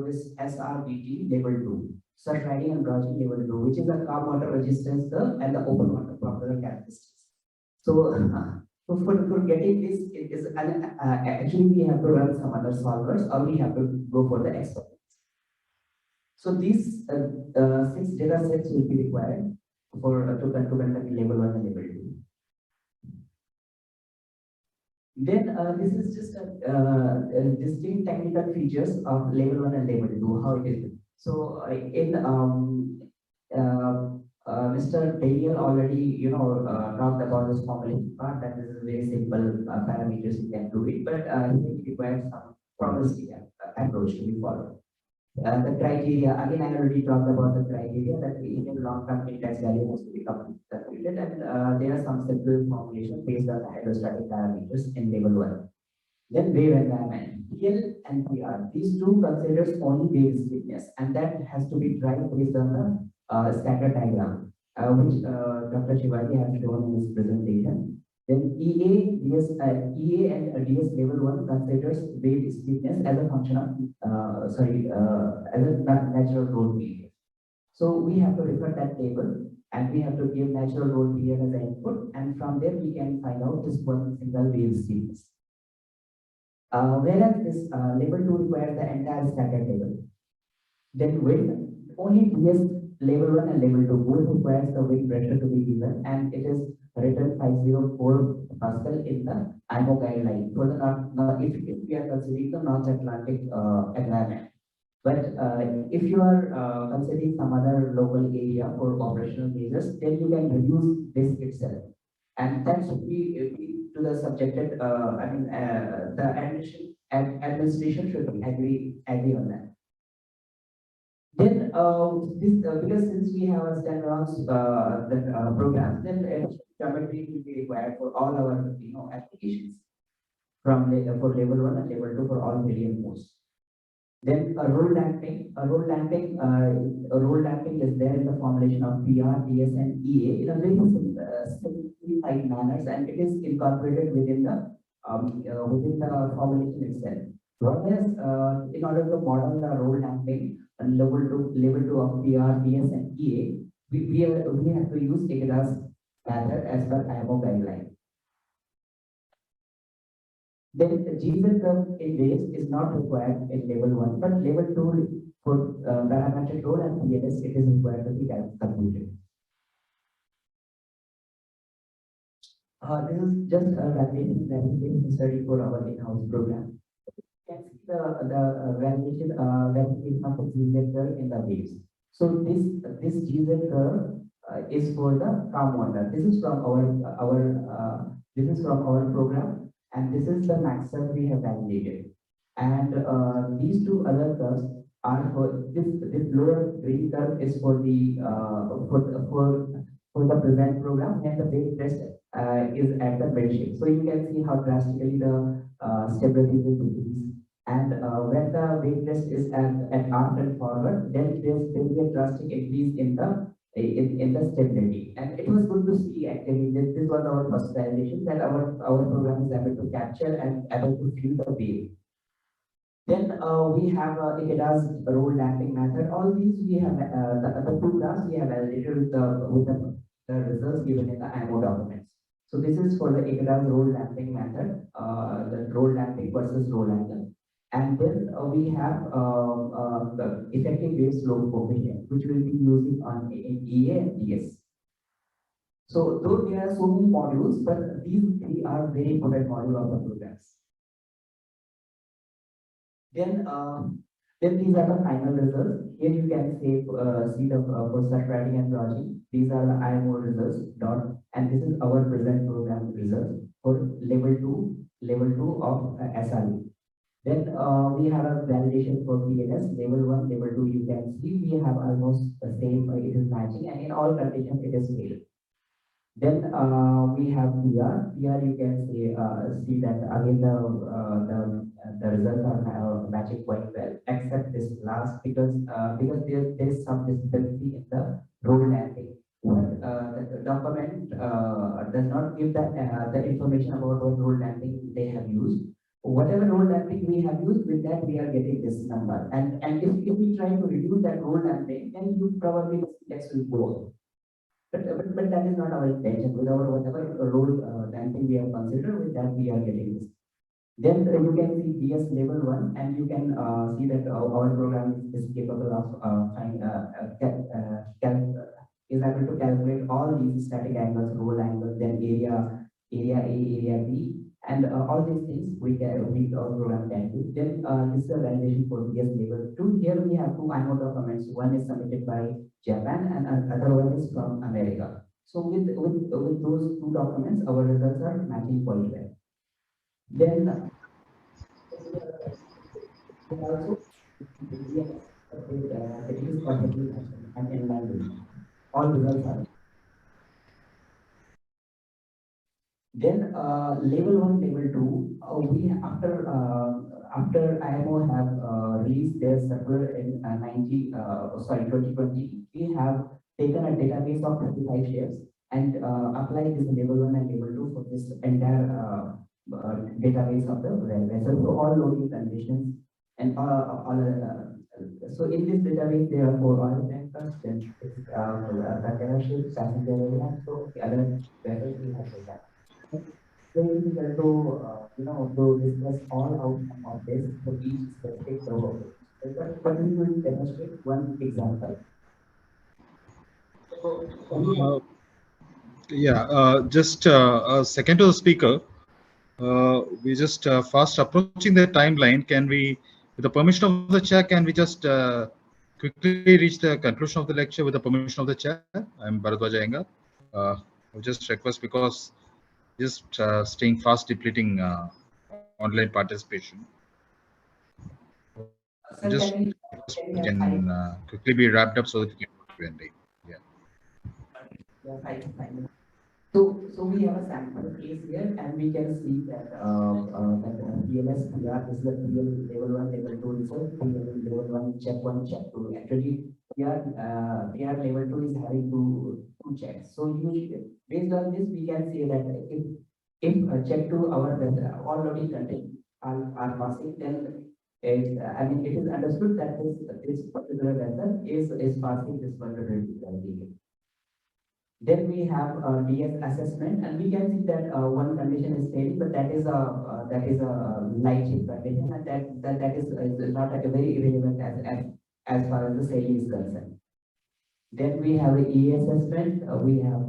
this SRBT level 2, surge riding and brushing level 2, which is the calm water resistance curve and the open water proper characteristics. So, for getting this, it is actually we have to run some other solvers, or we have to go for the experiments. So these 6 data sets will be required for to conduct level 1 and level 2. Then this is just a distinct technical features of level 1 and level 2, how it is. So in Mr. Daniel already talked about this formulation part, that is a very simple parameters you can do it, but it requires some probabilistic approach to be followed. The criteria, again, I already talked about the criteria that even long-term index value has to be calculated, and there are some simple formulation based on the hydrostatic parameters in level 1. Then wave environment, PL and PR, these two considers only wave steepness, and that has to be tried based on the scatter diagram, which Dr. Shivaji has shown in his presentation. Then EA and DS level 1 considers wave steepness as a function of, as a natural roll period. So we have to refer that table and we have to give natural roll period as an input, and from there we can find out this one single wave steepness. Whereas this level 2 requires the entire standard table. Then wind, only DS level 1 and level 2 both requires the wind pressure to be given, and it is written 504 Pascal in the IMO guideline for the if we are considering the North Atlantic environment. But if you are considering some other local area for operational measures, then you can reduce this itself. And that should be to the subjected, the administration should agree on that. Then because since we have a standalone program, then geometry will be required for all our applications from for level 1 and level 2 for all medium modes. Then a roll damping is there in the formulation of PR, DS, and EA in a very simplified manners, and it is incorporated within the formulation itself. Whereas in order to model the roll damping and level 2 of PR, DS, and EA, we have to use IRS method as per IMO guideline. Then the GZ curve in waves is not required in level 1, but level 2 for parametric roll and PLS, it is required to be computed. This is just a validation study for our in-house program. You can see the validation of the GZ curve in the waves. So this GZ curve is for the calm water. This is from our program. And this is the max curve we have validated. And these two other curves are for this lower green curve is for the for the present program, and the wave test is at the mid shape. So you can see how drastically the stability will decrease. And when the wave test is at aft and forward, then there will be a drastic increase in the stability. And it was good to see actually this was our first validation that our program is able to capture and able to feel the wave. Then we have IRS roll damping method. All these we have the two graphs we have validated with the results given in the IMO documents. So this is for the IRS roll damping method, the roll damping versus roll angle. And then we have the effective wave slope coefficient, which we'll be using in EA and DS. So though there are so many modules, but these three are very important modules of the programs. Then these are the final results. Here you can see the for subtracting and dodging. These are the IMO results and this is our present program results for level 2 of SRE. Then we have a validation for PLS, level 1, level 2, you can see we have almost the same, it is matching, and in all conditions it is failed. Then we have PR, you can see that again the results are matching quite well, except this last because there is some discrepancy in the roll damping. The document does not give the information about what roll damping they have used. Whatever roll damping we have used, with that we are getting this number. And if we try to reduce that roll damping, then you probably index will go up. But that is not our intention. With our whatever roll damping we have considered, with that we are getting this. Then you can see DS level 1, and you can see that our program is capable of is able to calculate all these static angles, roll angles, then area A, area B. And all these things our program can do. Then this is a validation for DS level 2. Here we have two IMO documents. One is submitted by Japan and another one is from America. So with those two documents, our results are matching quite well. Then also it is perfectly matching and in line with all results are. Then level 1, level 2, we after IMO have released their circular in 2020, we have taken a database of 35 ships and apply this level 1 and level 2 for this entire database of the well vessel. So all loading conditions and so in this database there are 4 oil tankers, then container ships, passenger airlines, so the other vessels will have data. Very difficult to to discuss all outcome of this for each specific row. But we will demonstrate one example. So we have Just a second to the speaker. We just fast approaching the timeline. Can we, with the permission of the chair, can we just quickly reach the conclusion of the lecture with the permission of the chair? I'm Bharadwaj Iyengar. I'll just request because just staying fast depleting online participation. sir, Just can we have can quickly be wrapped up so that we can go to Q&A. yeah, 5 minutes. So we have a sample case here, and we can see that PLS PR is the PL level 1, level 2 result, PL level 1, check 1, check 2. Actually, PR level 2 is having two checks. So based on this, we can say that if check 2 our all loading content are passing, then I mean it is understood that this particular vessel is passing this vulnerability criteria. Then we have a DS assessment, and we can see that one condition is failing, but that is a light ship condition, and that is not a very irrelevant as far as the sailing is concerned. Then we have a EA assessment. We have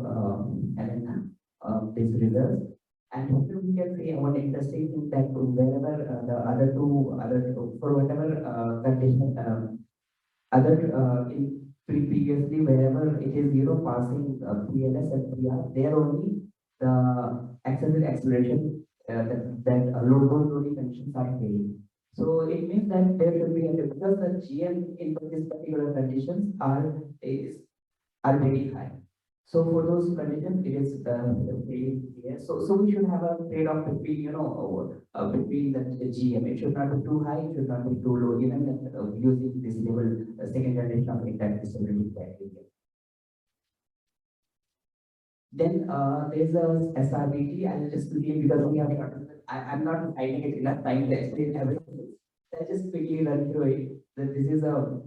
these results, and here we can see one interesting thing that wherever the other for whatever condition other previously wherever it is passing PLS and PR, there only the excessive acceleration that loading conditions are failing. So it means that there should be a because the GM in this particular conditions are very high. So for those conditions, it is very clear. So we should have a trade-off between between the GM. It should not be too high. It should not be too low. Even using this level second generation of intact disability criteria. Then there's a SRBT. I'll just quickly because we have I'm not finding it enough time to explain everything. I'll just quickly run through it. That this is a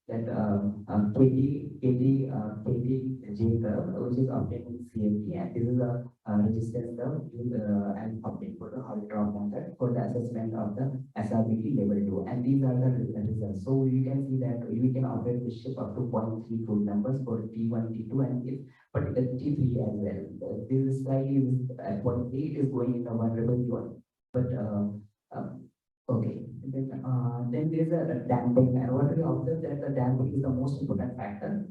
that KT J curve, which is obtained in CMT, and this is a resistance curve and obtained for the Hydrostatic method for the assessment of the SRBT level 2. And these are the results. So you can see that we can operate the ship up to 0.3 foot numbers for T1, T2, and but T3 as well. This is slightly at 0.3, it is going in the vulnerable zone. But okay. Then there's a damping, and what we observe that the damping is the most important factor.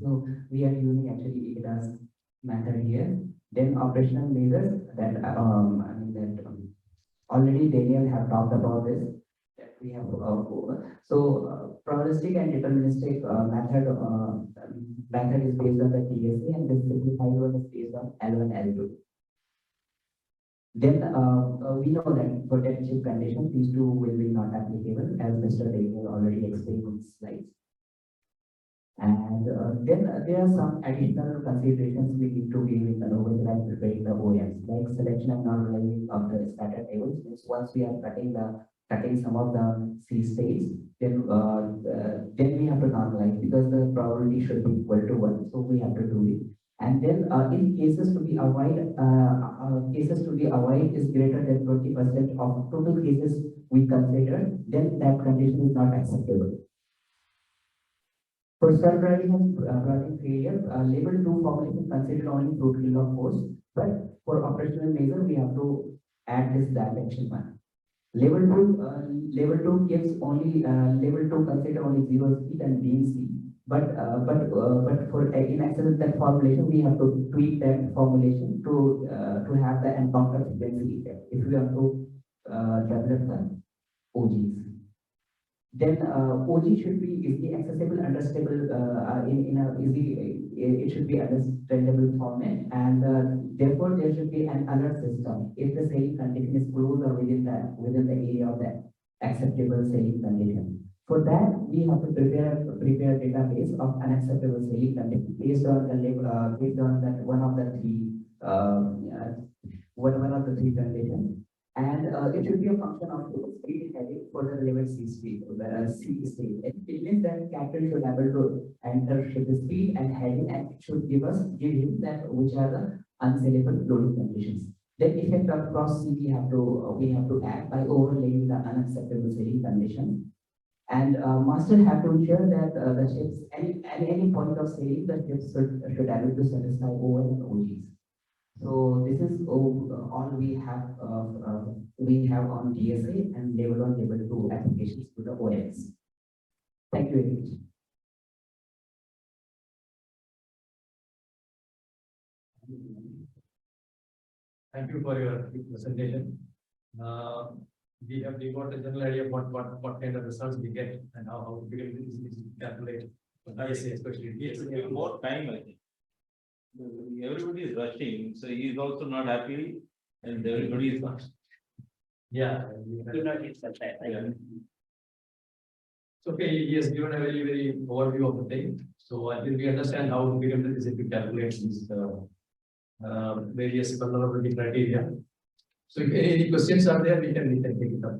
So we are using actually IRS method here. Then operational measures that already Daniel have talked about this. That we have probabilistic and deterministic method is based on the TSA, and the simplified one is based on L1, L2. Then we know that for dead chip conditions, these two will be not applicable, as Mr. Daniel already explained in his slides. And then there are some additional considerations we need to give in the when we are preparing the OMs, like selection and normalizing of the scatter tables. Means once we are cutting some of the C states, then we have to normalize because the probability should be equal to 1, so we have to do it. And then in cases to be avoided is greater than 20% of total cases we consider, then that condition is not acceptable. For self-driving and running failure, level 2 formulation considered only through kill of force, but for operational measure we have to add this dimension 1. Level 2 gives only level 2 consider only 0 speed and mean speed. But for in access that formulation, we have to tweak that formulation to have the encounter frequency effect if we have to develop the OGs. Then OG should be easily accessible, understandable in a easy. It should be understandable format, and therefore there should be an alert system if the sailing condition is close or within the area of the acceptable sailing condition. For that, we have to prepare a database of unacceptable sailing conditions based on the based on that one of the three conditions. And it should be a function of speed heading for the level C speed, the C state. It means that captain should be able to enter the speed and heading, and it should give him that which are the unsailable loading conditions. The effect of cross C we have to add by overlaying the unacceptable sailing condition. And master have to ensure that the ships, any point of sailing, the ships should able to satisfy OL and OGs. So this is all we have on DSA and level 1, level 2 applications to the OS. Thank you very much. Thank you for your presentation. We have got a general idea of what kind of results we get and how difficult it is to calculate. ISA especially. It's more time, I think. Everybody is rushing, so he is also not happy, and everybody is not. Yeah. Do not hit such a So, okay, he has given a very overview of the thing. So I think we understand how difficult it is to calculate these various vulnerability criteria. So if any questions are there, we can take it up.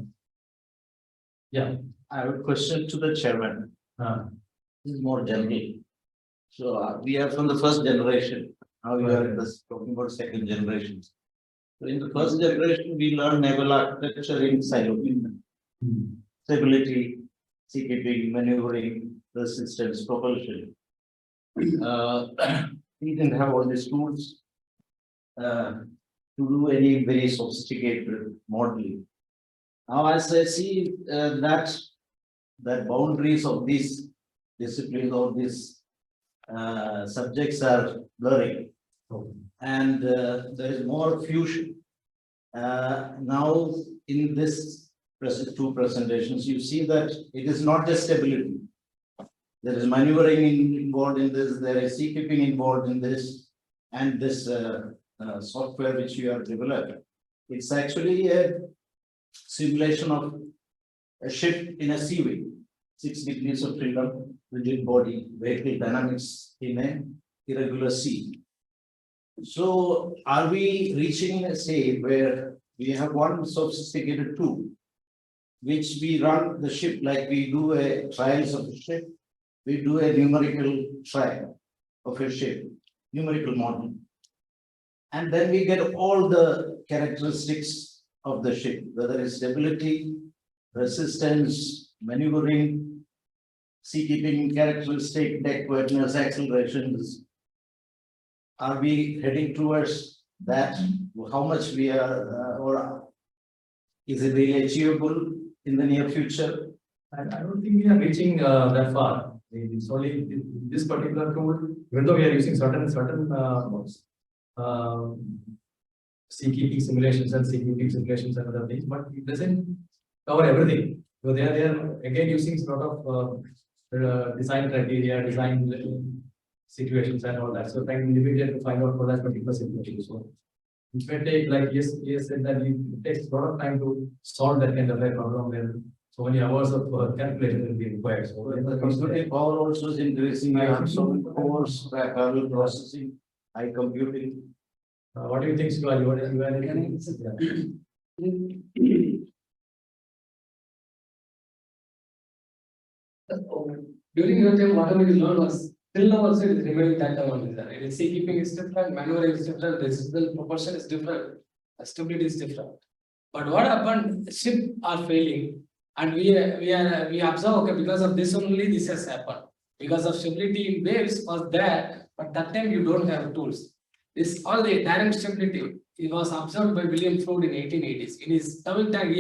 Yeah. I have a question to the chairman. This is more general. So we are from the first generation. Now we are talking about second generation. So in the first generation, we learned naval architecture in silo. Stability, seakeeping, maneuvering, resistance, propulsion. We didn't have all these tools to do any very sophisticated modeling. Now, as I see that boundaries of these disciplines or these subjects are blurring, and there is more fusion. Now, in this two presentations, you see that it is not just stability. There is maneuvering involved in this, there is seakeeping involved in this, and this software which you have developed. It's actually a simulation of a ship in a seaway, 6 degrees of freedom, rigid body, vehicle dynamics in an irregular sea. So, are we reaching a stage where we have one sophisticated tool, which we run the ship like we do a trials of a ship, we do a numerical trial of a ship, numerical model. And then we get all the characteristics of the ship, whether it's stability, resistance, maneuvering, seakeeping characteristic, deck worthiness, accelerations. Are we heading towards that? How much we are, or is it really achievable in the near future? I don't think we are reaching that far. It's only this particular tool, even though we are using certain seakeeping simulations and other things, but it doesn't cover everything. So they are again using sort of design criteria, design situations and all that. So trying individual to find out for that particular situation. So it may take, like yes said that it takes a lot of time to solve that kind of a problem where so many hours of calculation will be required. So The computing power also is increasing. I have so many cores, parallel processing, high computing. what do you think, Shivaji? What is During your time, whatever you learned was till now also it is remaining that only. It is seakeeping is different, maneuvering is different, resistance proportion is different, stability is different. But what happened? Ship are failing, and we observe, okay, because of this only this has happened. Because of stability in waves was there, but that time you don't have tools. This all the dynamic stability, it was observed by William Froude in 1880s. In his double tank,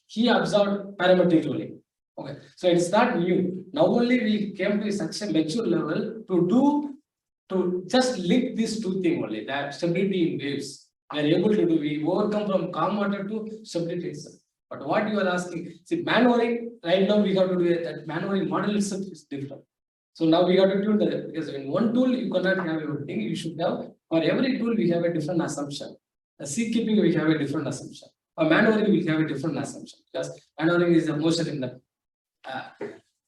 he observed parametric rolling. Okay, so it's not new. Now only we came to such a mature level to just link these two things only, that stability in waves. We are able to do, we overcome from calm water to stability itself. But what you are asking, see, maneuvering, right now we have to do it, that maneuvering model itself is different. So now we have to tune that, because in one tool you cannot have everything, you should have, for every tool we have a different assumption. The seakeeping we have a different assumption. For maneuvering we have a different assumption, because maneuvering is the motion in the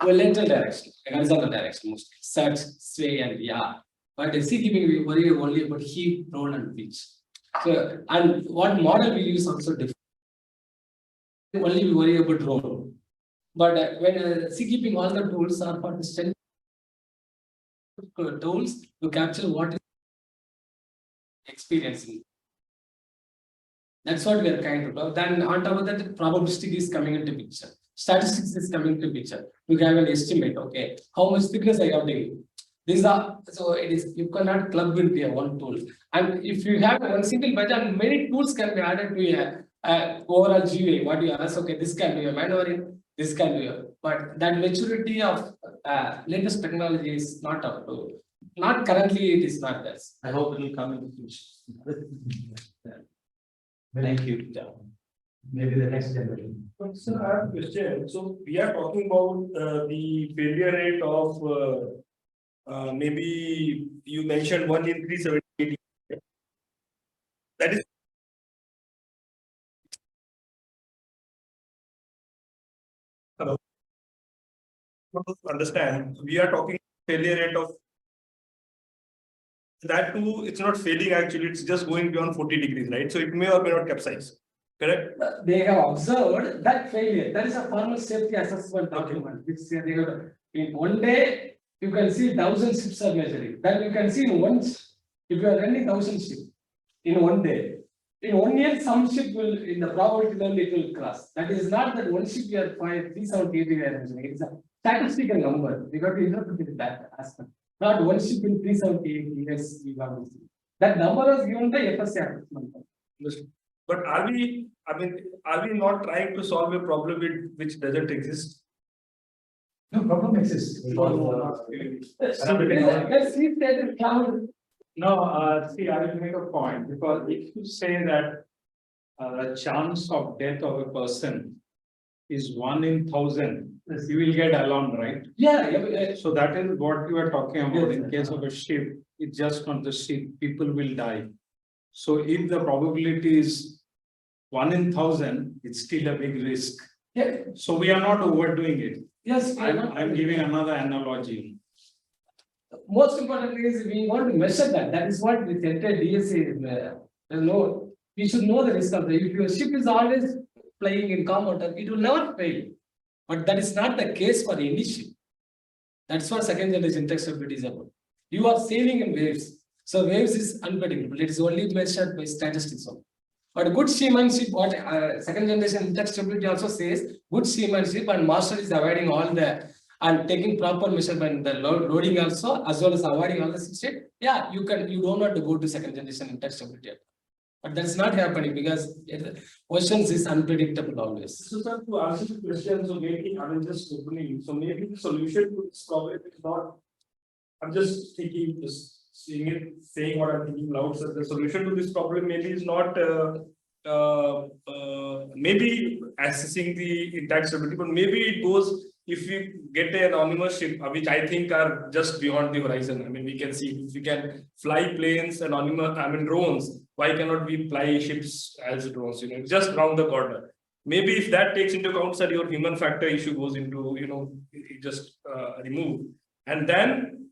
lateral direction, horizontal direction mostly, search, sway, and yeah. But in sea keeping, we worry only about heave, roll, and pitch. So, and what model we use also different. Only we worry about roll. But when sea keeping, all the tools are for the strength tools to capture what is experiencing. That's what we are kind of do. Then on top of that, probabilistic is coming into picture. Statistics is coming into picture. You have an estimate, okay? How much thickness I have to give. These are so it is you cannot club into one tool. And if you have one single budget, many tools can be added to a overall GUI. What you ask, okay, this can be a manuring, this can be a, but that maturity of latest technology is not up to. Not currently, it is not there. I hope it will come in the future. Thank you. Maybe the next generation. So I have a question. So we are talking about the failure rate of maybe you mentioned 1 in 370. That is hello. Understand? We are talking failure rate of that too. It's not failing actually. It's just going beyond 40 degrees, right? So it may or may not capsize. Correct? They have observed that failure. That is a formal safety assessment document, which they have in one day you can see 1,000 ships are measuring. Then you can see in once if you are running 1,000 ships in one day. In 1 year, some ship will in the probability level it will cross. That is not that one ship you are 378 we are measuring. It's a statistical number. We got to interpret that aspect. Not one ship in 378 years we have to see. That number was given by FSC assessment. But are we? I mean, are we not trying to solve a problem which doesn't exist? No problem exists. Let's see that in cloud. No, see, I will make a point because if you say that the chance of death of a person is 1 in 1,000, you will get alarmed, right? Yeah. So that is what you are talking about. Yes, In case of a ship, it's just not the ship, people will die. So if the probability is 1 in 1,000, it's still a big risk. Yeah. So we are not overdoing it. Yes. I'm giving another analogy. Most important thing is we want to measure that. That is what the entire DSA is. We should know the risk of the. If your ship is always flying in calm water, it will never fail. But that is not the case for any ship. That's what second generation Instability is about. You are sailing in waves. So waves is unpredictable. It is only measured by statistics. But good seamanship, what second generation Instability also says, good seamanship and master is avoiding all the and taking proper measurement, the loading also, as well as avoiding all the state. Yeah, you don't want to go to second generation Instability. But that's not happening because oceans is unpredictable always. So, sir, to answer the question, so maybe I mean just opening. So maybe the solution to this problem is not. I'm just thinking, just seeing it, saying what I'm thinking loud. So the solution to this problem maybe is not maybe assessing the intact stability, but maybe it goes if we get an anonymous ship, which I think are just beyond the horizon. I mean, we can see if we can fly planes, anonymous, I mean drones. Why cannot we fly ships as drones? Just round the corner. Maybe if that takes into account that your human factor issue goes into, just remove, and then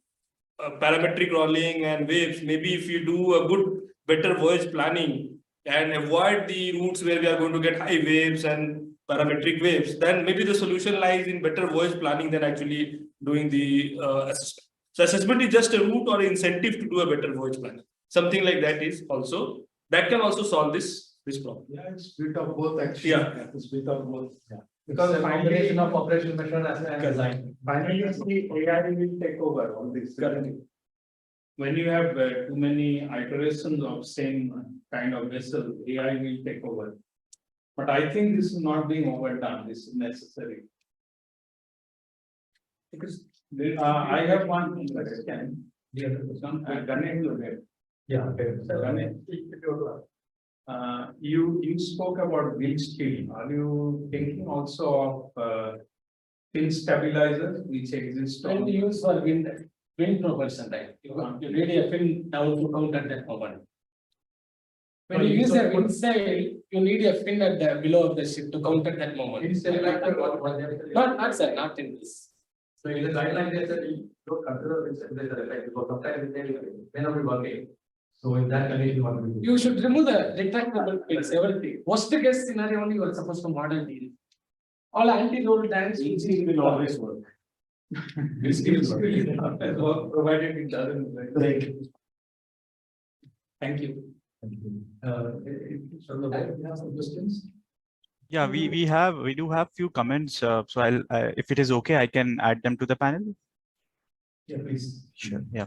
parametric rolling and waves. Maybe if you do a good, better voyage planning and avoid the routes where we are going to get high waves and parametric waves, then maybe the solution lies in better voyage planning than actually doing the assessment. So assessment is just a route or an incentive to do a better voyage planning. Something like that is also, that can also solve this problem. Yeah, it's bit of both actually. Yeah. It's bit of both. Yeah. Because the combination of operation method and design. Finally, the AI will take over all this. Correct. When you have too many iterations of same kind of vessel, AI will take over. But I think this is not being overdone. This is necessary. Because I have one question. Ganesan, Yeah. Okay. You spoke about wind speed. Are you thinking also of wind stabilizers which exist When on? we use for wind propulsion, right? You really a fin down to count at that moment. When you use a wind sail, you need a fin at the below of the ship to counter that moment. Not sir, not in this. So in the guideline, they said you don't consider this as a effect because sometimes it may not be working. So in that condition, what do we do? You should remove the retractable fins, everything. Worst case scenario only you are supposed to model deal. All anti-roll tanks. It will always work. It still work, provided it doesn't break. Thank you. From the board, you have some questions? Yeah, we do have few comments. So I'll if it is okay, I can add them to the panel. Yeah, please. Sure. Yeah.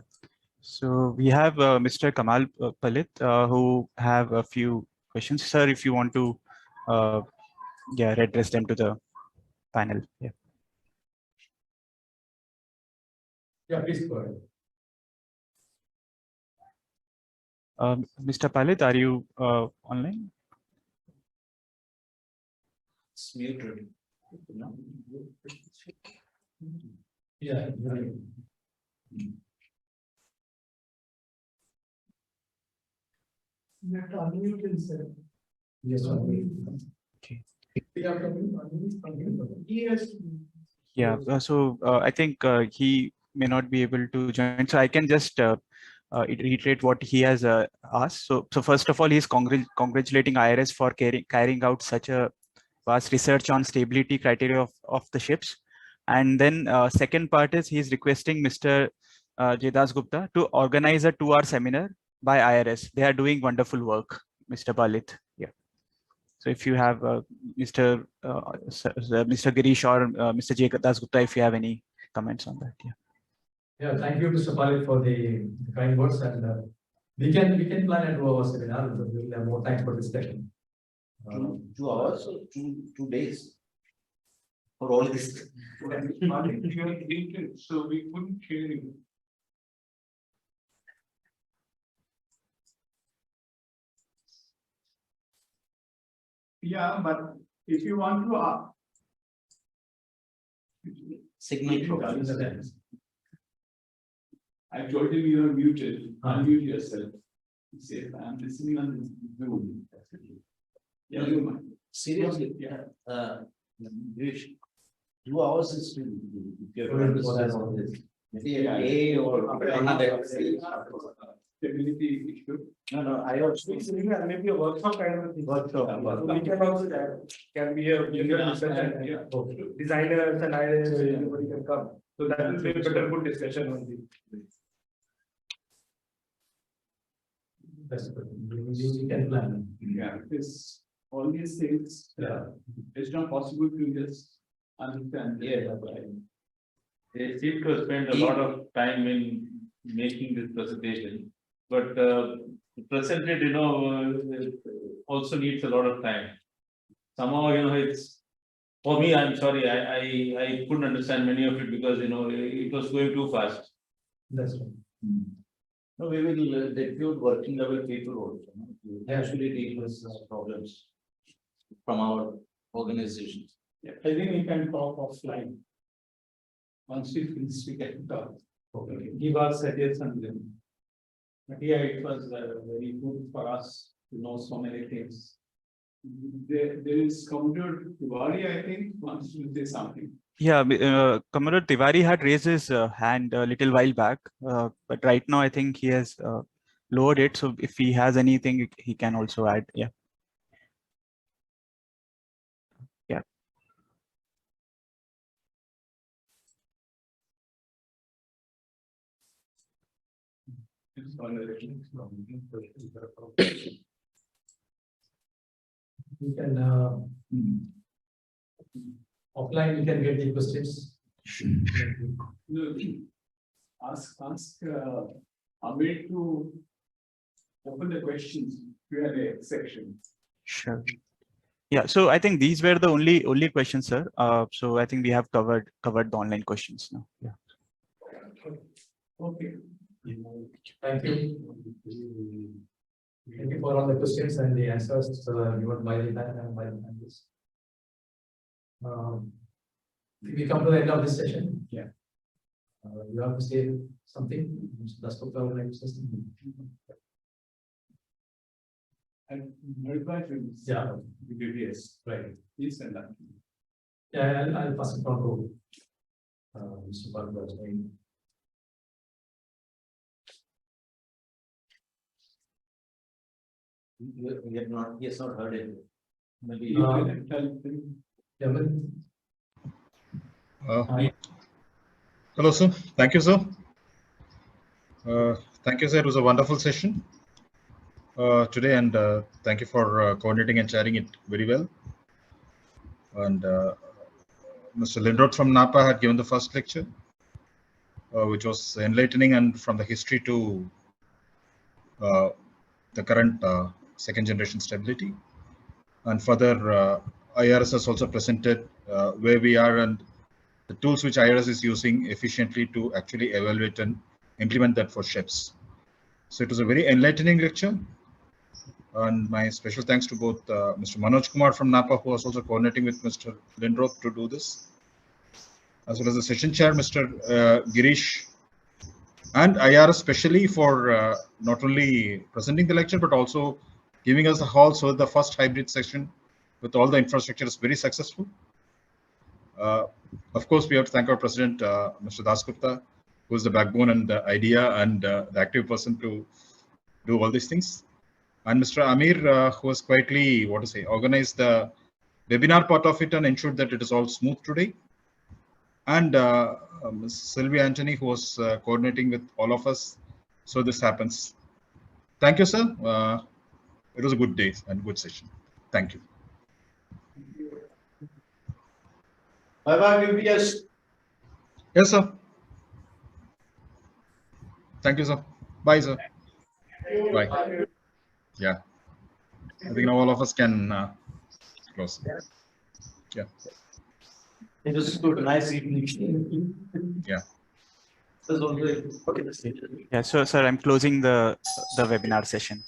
So we have Mr. Kamal Palit who have a few questions. Sir, if you want to yeah, address them to the panel. Yeah. Yeah, please go ahead. Mr. Palit, are you online? It's muted. Yeah. You have to unmute himself. Yes. Okay. You have to unmute. Yes. Yeah. So I think he may not be able to join. So I can just reiterate what he has asked. So first of all, he's congratulating IRS for carrying out such a vast research on stability criteria of the ships. And then second part is he's requesting Mr. Jedas Gupta to organize a 2-hour seminar by IRS. They are doing wonderful work, Mr. Palit. Yeah. So if you have Mr. Girish or Mr. Jedas Gupta, if you have any comments on that. Yeah. Yeah, thank you, Mr. Palit, for the kind words, and we can plan a 2-hour seminar. We will have more time for discussion. 2 hours or 2 days? For all this. So we couldn't hear you. Yeah, but if you want to Signal problems. I told him you are muted, unmute yourself. He said, I'm listening on Zoom. Yeah, you might. Seriously, Girish, 2 hours is too. If you Well, understand that's all this. Maybe a day or another. Stability issue. No, I also. Maybe a workshop kind of thing. Workshop. So we can also can be a discussion. Yeah. Designers and ideas, everybody can come. So that will be a better good discussion on the. That's good. We can plan. Yeah, because all these things, it's not possible to just understand. Yeah. They seem to spend a lot of time in making this presentation, but present it, also needs a lot of time. Somehow, it's, for me, I'm sorry, I couldn't understand many of it because, it was going too fast. That's right. No, we will depute working level people also. To actually deal with problems from our organizations. Yeah, I think we can talk offline. Once we finish, we can talk. Okay. Give our suggestions then. But yeah, it was very good for us to know so many things. There is Commander Tiwari, I think, wants to say something. Yeah, Commander Tiwari had raised his hand a little while back, but right now I think he has lowered it. So if he has anything, he can also add. Yeah. Yeah. We can offline. We can get the questions. No, ask Amresh to open the questions Q&A section. Sure. Yeah. So I think these were the only questions, sir. So I think we have covered the online questions now. Yeah. Okay. Thank you. Thank you for all the questions and the answers given by the panel and by the panelists. We come to the end of this session. Yeah. You have to say something. That's what I would like to say. And notify him. Yeah. Yes, right. Please send that. Yeah, I'll pass it on to Mr. Bharadwaj. We have not, he has not heard it. Maybe. You can tell him. Yeah, but Uh, Hello, sir. Thank you, sir. Thank you, sir. It was a wonderful session today, and thank you for coordinating and chairing it very well. And Mr. Lindroth from NAPA had given the first lecture, which was enlightening, and from the history to the current second generation stability. And further, IRS has also presented where we are and the tools which IRS is using efficiently to actually evaluate and implement that for ships. So it was a very enlightening lecture. And my special thanks to both Mr. Manoj Kumar from NAPA, who was also coordinating with Mr. Lindroth to do this, as well as the session chair, Mr. Girish, and IRS especially for not only presenting the lecture, but also giving us the hall so that the first hybrid session with all the infrastructure is very successful. Of course, we have to thank our president, Mr. Dasgupta, who is the backbone and the idea and the active person to do all these things. And Mr. Amir, who has quietly, organized the webinar part of it and ensured that it is all smooth today. And Ms. Sylvia Anthony, who was coordinating with all of us. So this happens. Thank you, sir. It was a good day and good session. Thank you. Bye-bye, VPS. Yes, sir. Thank you, sir. Bye, sir. Bye. Yeah. I think now all of us can close. Yeah. It was good, nice evening. Yeah. Okay. Yeah, so sir, I'm closing the webinar session.